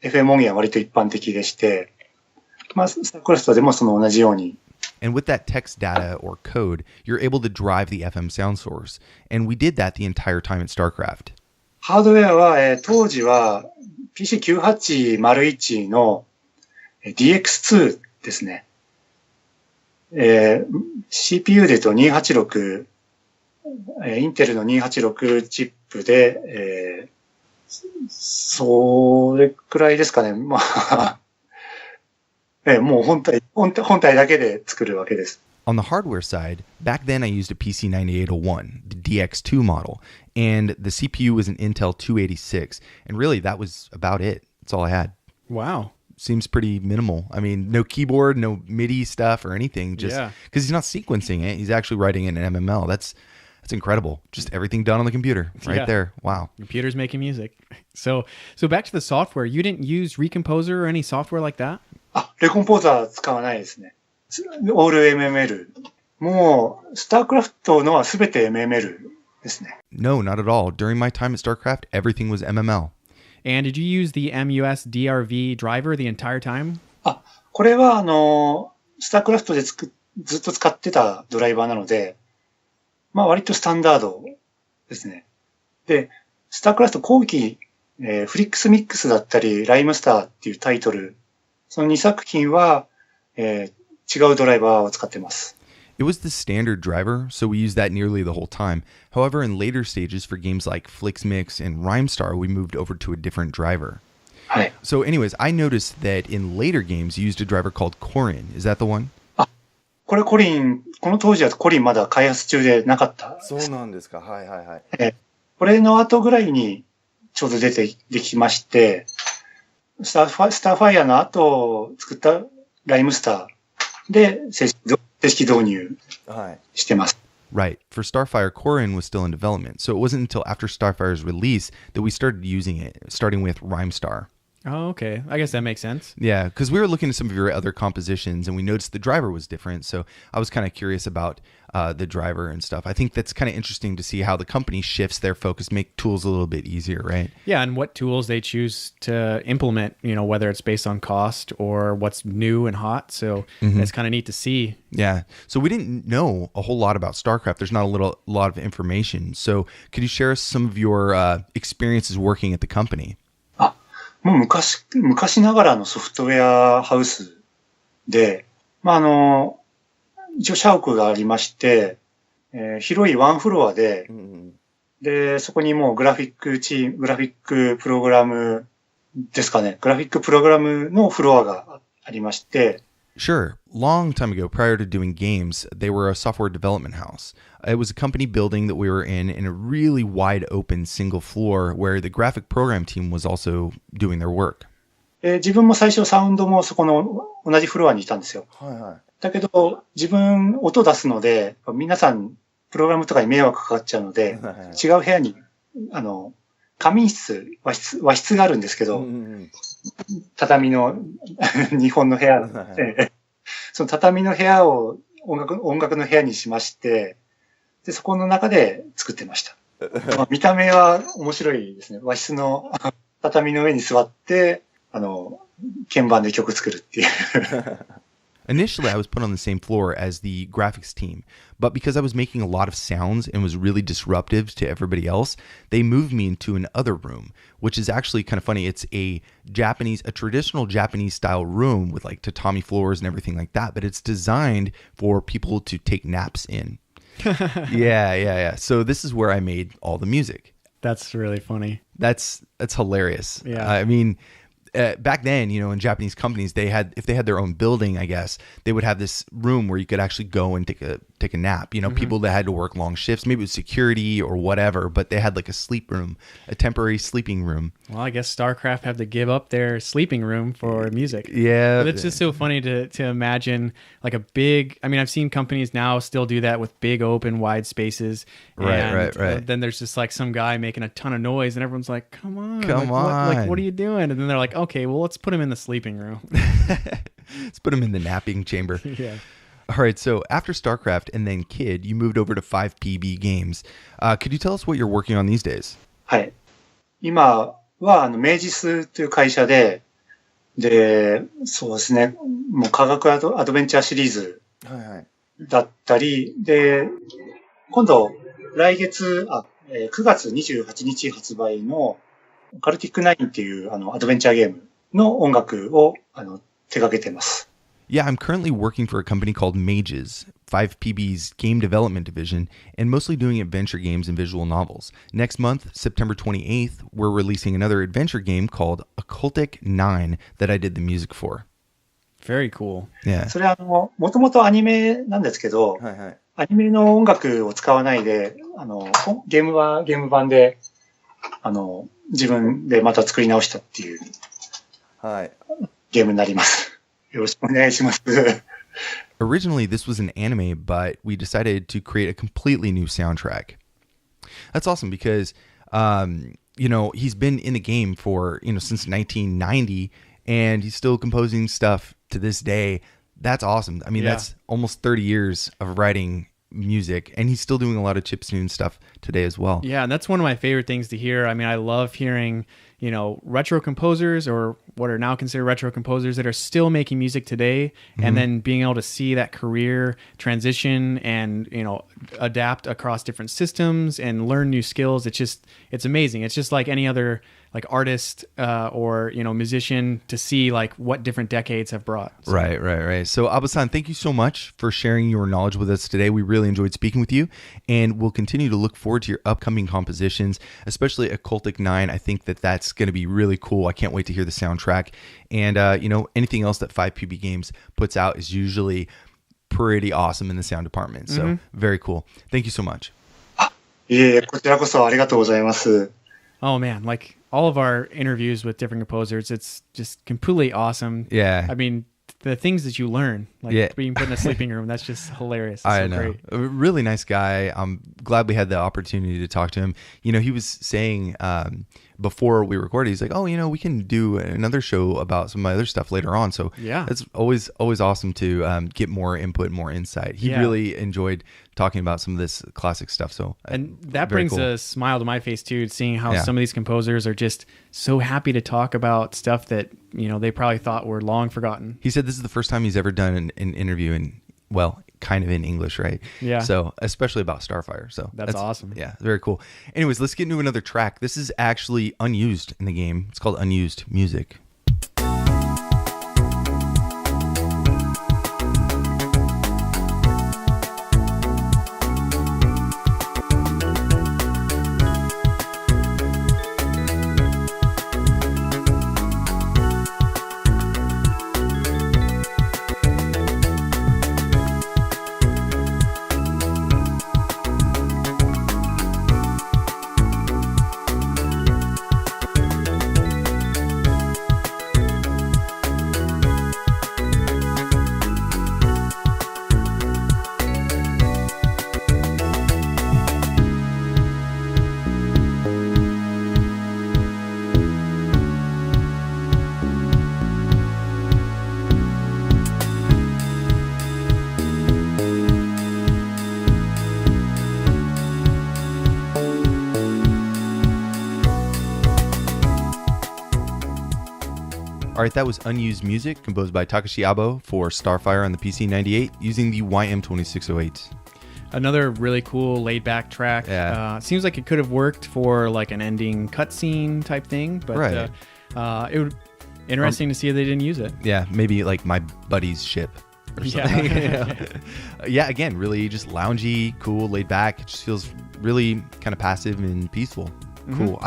FM 音源は割と一般的でして、StarCraft でもその同じように。And with that text data or code, you're able to drive the FM sound source. And we did that the entire time at StarCraft. ハードウェアは、当時は PC9801 の DX2 ですね。CPU で言うと286、インテルの286チップで、それくらいですかね。もう本体だけで作るわけです。On the hardware side, back then I used a PC9801, the DX2 model, and the CPU was an Intel 286, and really that was about it. That's all I had. Wow. Seems pretty minimal. I mean, no keyboard, no MIDI stuff or anything, just because he's not sequencing it. He's actually writing it in MML. That's incredible. Just everything done on the computer right there. Wow. Computers making music. So back to the software. You didn't use Recomposer or any software like that? レコンポーザー使わないですね。オール MML。もう、StarCraft のはすべて MML ですね。No, not at all. During my time at StarCraft, everything was MML. And did you use the MUSDRV driver the entire time? これはStarCraft でずっと使ってたドライバーなので、割とスタンダードですね。で、StarCraft 後期フリックスミックスだったり、ライムスターっていうタイトル、その2作品は、違うドライバーを使ってます。It was the standard driver, so we used that nearly the whole time. However, in later stages for games like FlixMix and RhymeStar, we moved over to a different driver. はい。 So anyways, I noticed that in later games, you used a driver called Corin. Is that the one? これこの当時はコリンまだ開発中でなかった。そうなんですか。はいはいはい。これの後ぐらいにちょうどできまして、スターファイアの後作ったライムスターで正式導入してます。Right. For Starfire, Corin was still in development, so it wasn't until after Starfire's release that we started using it, starting with RhymeStar. Oh, okay. I guess that makes sense. Yeah, because we were looking at some of your other compositions and we noticed the driver was different. So I was kind of curious about the driver and stuff. I think that's kind of interesting to see how the company shifts their focus, make tools a little bit easier, right? Yeah, and what tools they choose to implement, whether it's based on cost or what's new and hot. So it's kind of neat to see. Yeah. So we didn't know a whole lot about StarCraft. There's not a lot of information. So could you share us some of your experiences working at the company? もう昔ながらのソフトウェアハウスで、一応社屋がありまして、広いワンフロアで、で、そこにもうグラフィックプログラムですかね。グラフィックプログラムのフロアがありまして、Sure. Long time ago, prior to doing games, they were a software development house. It was a company building that we were in a really wide open single floor where the graphic program team was also doing their work. 自分も最初サウンドもそこの同じフロアにいたんですよ。はいはい。だけど、自分音出すので、皆さんプログラムとかに迷惑かかっちゃうので、違う部屋に、仮眠室、和室があるんですけど、畳の日本の部屋、その畳の部屋を音楽の部屋にしまして、で、そこの中で作ってました。見た目は面白いですね。和室の畳の上に座って、鍵盤で曲作るっていう。Initially, I was put on the same floor as the graphics team, but because I was making a lot of sounds and was really disruptive to everybody else, they moved me into another room, which is actually kind of funny. It's a traditional Japanese style room with like tatami floors and everything like that, but it's designed for people to take naps in. Yeah. So this is where I made all the music. That's really funny. That's hilarious. Yeah. I mean, back then, in Japanese companies, if they had their own building, I guess, they would have this room where you could actually go and take a nap. People that had to work long shifts, maybe it was security or whatever, but they had like a sleep room, a temporary sleeping room. Well, I guess StarCraft have to give up their sleeping room for music. Yeah. But it's just so funny to imagine like a big, I've seen companies now still do that with big open wide spaces. Right. Then there's just like some guy making a ton of noise and everyone's like, come on. What are you doing? And then they're like, okay, well, let's put him in the sleeping room. Let's put him in the napping chamber. Yeah. All right. So after StarCraft and then Kid, you moved over to 5PB Games. Could you tell us what you're working on these days? はい。今は、明治スという会社で、そうですね、もう科学アドベンチャーシリーズだったり、で、今度、来月、9月28日発売のカルティック9っていうアドベンチャーゲームの音楽を手掛けてます。Yeah, I'm currently working for a company called Mages, 5PB's game development division, and mostly doing adventure games and visual novels. Next month, September 28th, we're releasing another adventure game called Occultic 9 that I did the music for. Very cool. Yeah. それもともとアニメなんですけど、アニメの音楽を使わないで、ゲームはゲーム版で、自分でまた作り直したっていう、ゲームになります。よろしくお願いします。Originally, this was an anime, but we decided to create a completely new soundtrack. That's awesome because, he's been in the game for, since 1990, and he's still composing stuff to this day. That's awesome. That's almost 30 years of writing music, and he's still doing a lot of chiptune stuff today as well. Yeah, and that's one of my favorite things to hear. I love hearing retro composers, or what are now considered retro composers, that are still making music today, and then being able to see that career transition and, adapt across different systems and learn new skills. It's amazing. It's just like any other like artist or musician, to see like what different decades have brought. So. Right. So Abo-san, thank you so much for sharing your knowledge with us today. We really enjoyed speaking with you, and we'll continue to look forward to your upcoming compositions, especially Occultic 9. I think that's going to be really cool. I can't wait to hear the soundtrack. And anything else that 5PB Games puts out is usually pretty awesome in the sound department. So very cool. Thank you so much. いえいえ、こちらこそありがとうございます。 Oh man, like all of our interviews with different composers, it's just completely awesome. Yeah. I mean, the things that you learn, like being put in a sleeping room, that's just hilarious. It's I so know. great. A really nice guy. I'm glad we had the opportunity to talk to him. He was saying before we recorded, he's like, oh, we can do another show about some other stuff later on. So yeah, it's always awesome to get more input, more insight. He really enjoyed talking about some of this classic stuff. So and that brings cool. a smile to my face too, seeing how some of these composers are just so happy to talk about stuff that they probably thought were long forgotten. He said this is the first time he's ever done an interview in, well, kind of in English, right? Yeah. So especially about Starfire. So that's awesome. Yeah, very cool. Anyways, let's get into another track. This is actually unused in the game. It's called Unused Music. All right, that was Unused Music, composed by Takeshi Abo for Starfire on the PC-98 using the YM2608. Another really cool laid-back track. Yeah. Seems like it could have worked for like an ending cutscene type thing, but it would interesting to see they didn't use it. Yeah, maybe like My Buddy's Ship or something. Yeah, again, really just loungy, cool, laid back. It just feels really kind of passive and peaceful. Cool.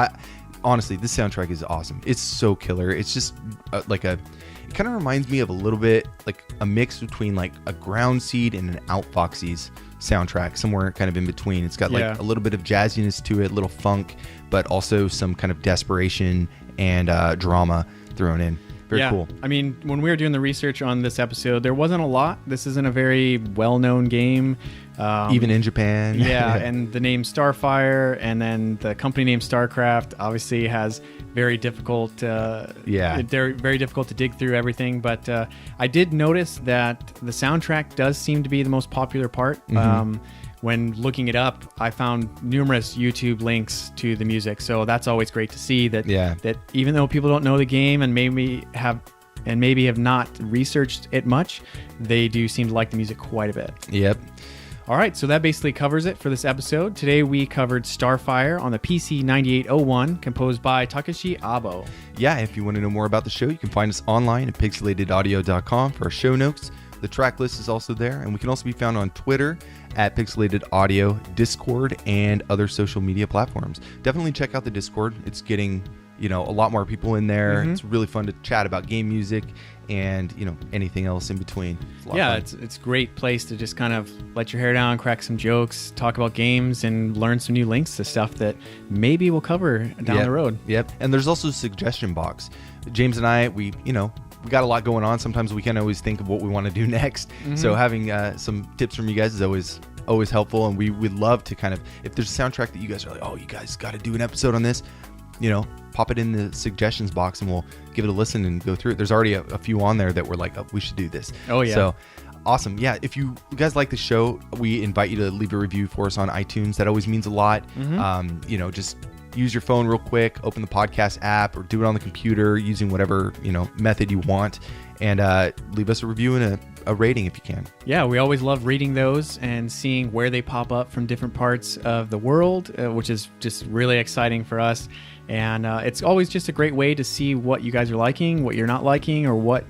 Honestly, this soundtrack is awesome. It's so killer. It's just it kind of reminds me of a little bit like a mix between like a Ground Seed and an Outfoxy's soundtrack, somewhere kind of in between. It's got like a little bit of jazziness to it, a little funk, but also some kind of desperation and drama thrown in. Very cool. I mean, when we were doing the research on this episode, there wasn't a lot. This isn't a very well-known game. Even in Japan. And the name Starfire and then the company name StarCraft obviously has very difficult they're very difficult to dig through everything. But I did notice that the soundtrack does seem to be the most popular part. When looking it up, I found numerous YouTube links to the music. So that's always great to see that even though people don't know the game and maybe have not researched it much, they do seem to like the music quite a bit. Yep. All right, so that basically covers it for this episode. Today we covered Starfire on the PC-9801, composed by Takeshi Abo. Yeah, if you want to know more about the show, you can find us online at pixelatedaudio.com for our show notes. The track list is also there, and we can also be found on Twitter at Pixelated Audio, Discord, and other social media platforms. Definitely check out the Discord. It's getting, a lot more people in there. It's really fun to chat about game music and, anything else in between. It's a great place to just kind of let your hair down, crack some jokes, talk about games, and learn some new links to stuff that maybe we'll cover down the road. Yep. And there's also a suggestion box. James and I, we got a lot going on. Sometimes we can't always think of what we want to do next. So having some tips from you guys is always helpful. And we would love to kind of, if there's a soundtrack that you guys are like, oh, you guys got to do an episode on this, pop it in the suggestions box and we'll give it a listen and go through it. There's already a few on there that we're like, oh, we should do this. Oh, yeah. So awesome. Yeah. If you guys like the show, we invite you to leave a review for us on iTunes. That always means a lot. Just use your phone real quick, open the podcast app, or do it on the computer using whatever method you want, and leave us a review and a rating if you can. Yeah, we always love reading those and seeing where they pop up from different parts of the world, which is just really exciting for us. And it's always just a great way to see what you guys are liking, what you're not liking, or what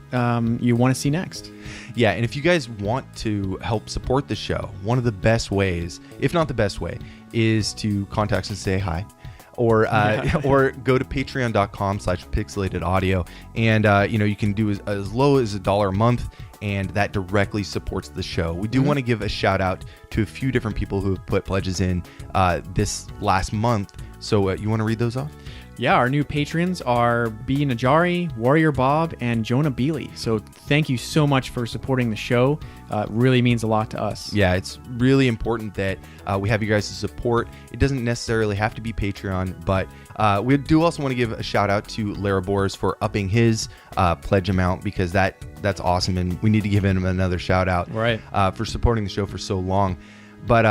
you want to see next. Yeah, and if you guys want to help support the show, one of the best ways, if not the best way, is to contact us and say hi. Or or go to patreon.com/pixelatedaudio, and you can do as low as $1 a month, and that directly supports the show. We do want to give a shout out to a few different people who have put pledges in this last month. So you want to read those off? Yeah, our new patrons are B. Najari, Warrior Bob, and Jonah Beely. So thank you so much for supporting the show. It really means a lot to us. Yeah, it's really important that we have you guys' support. It doesn't necessarily have to be Patreon, but we do also want to give a shout out to Larabors for upping his pledge amount, because that's awesome, and we need to give him another shout out for supporting the show for so long. But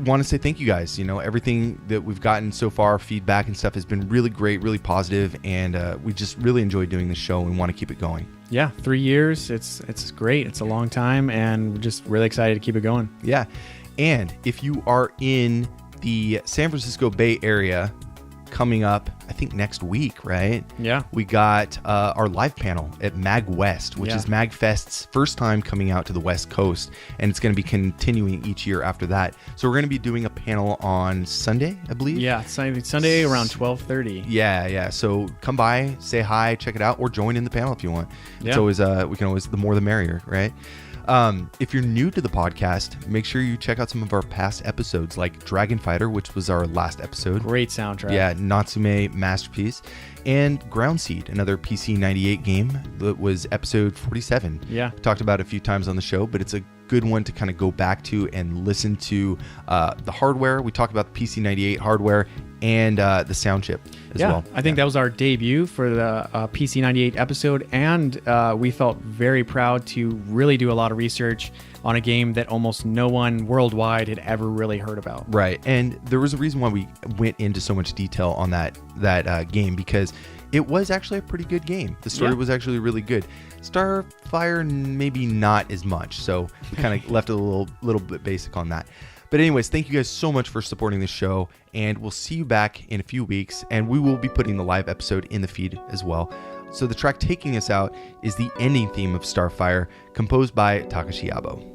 want to say thank you guys. Everything that we've gotten so far, feedback and stuff, has been really great, really positive, and we just really enjoy doing this show and want to keep it going. Yeah, 3 years. It's great. It's a long time, and we're just really excited to keep it going. Yeah, and if you are in the San Francisco Bay Area, coming up, I think next week, right? Yeah. We got our live panel at Mag West, which is MagFest's first time coming out to the West Coast, and it's going to be continuing each year after that. So we're going to be doing a panel on Sunday, I believe. Yeah, Sunday around 12:30. Yeah. So come by, say hi, check it out, or join in the panel if you want. Yeah. It's always we can always, the more the merrier, right? If you're new to the podcast, make sure you check out some of our past episodes, like Dragon Fighter, which was our last episode. Great soundtrack. Yeah, Natsume masterpiece. And Ground Seed, another PC 98 game that was episode 47. Yeah. Talked about it a few times on the show, but it's a good one to kind of go back to and listen to the hardware. We talked about the PC 98 hardware and the sound chip as well. I think that was our debut for the PC 98 episode, and we felt very proud to really do a lot of research on a game that almost no one worldwide had ever really heard about. Right, and there was a reason why we went into so much detail on that game, because it was actually a pretty good game. The story was actually really good. Starfire, maybe not as much, so we kind of left it a little bit basic on that. But anyways, thank you guys so much for supporting the show, and we'll see you back in a few weeks, and we will be putting the live episode in the feed as well. So the track taking us out is the ending theme of Starfire, composed by Takeshi Abo.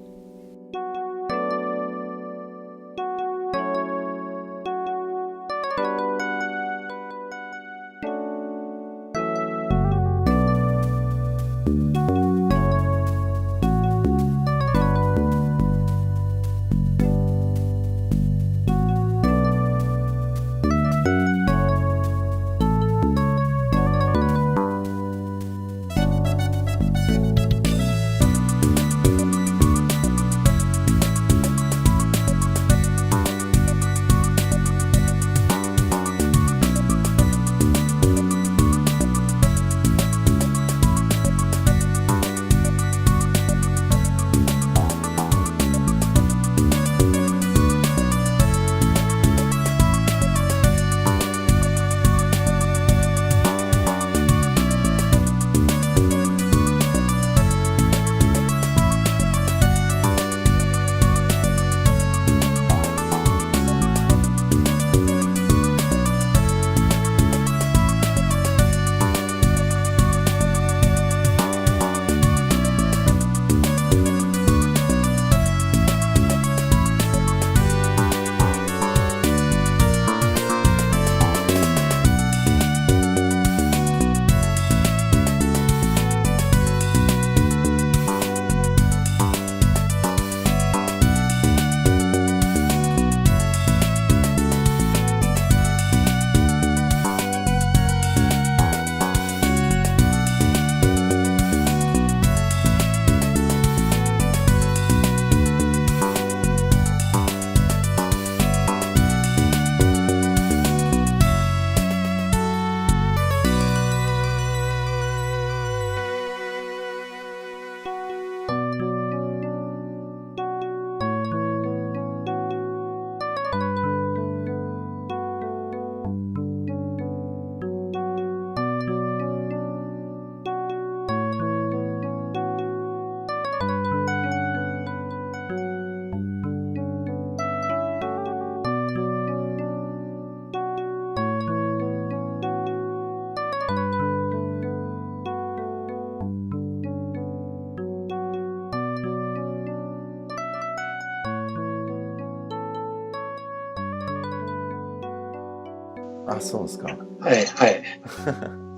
あ、そうですか。はいはい。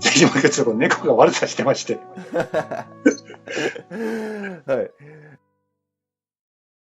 ぜひもう一回ちょっと猫が悪さしてまして。はい。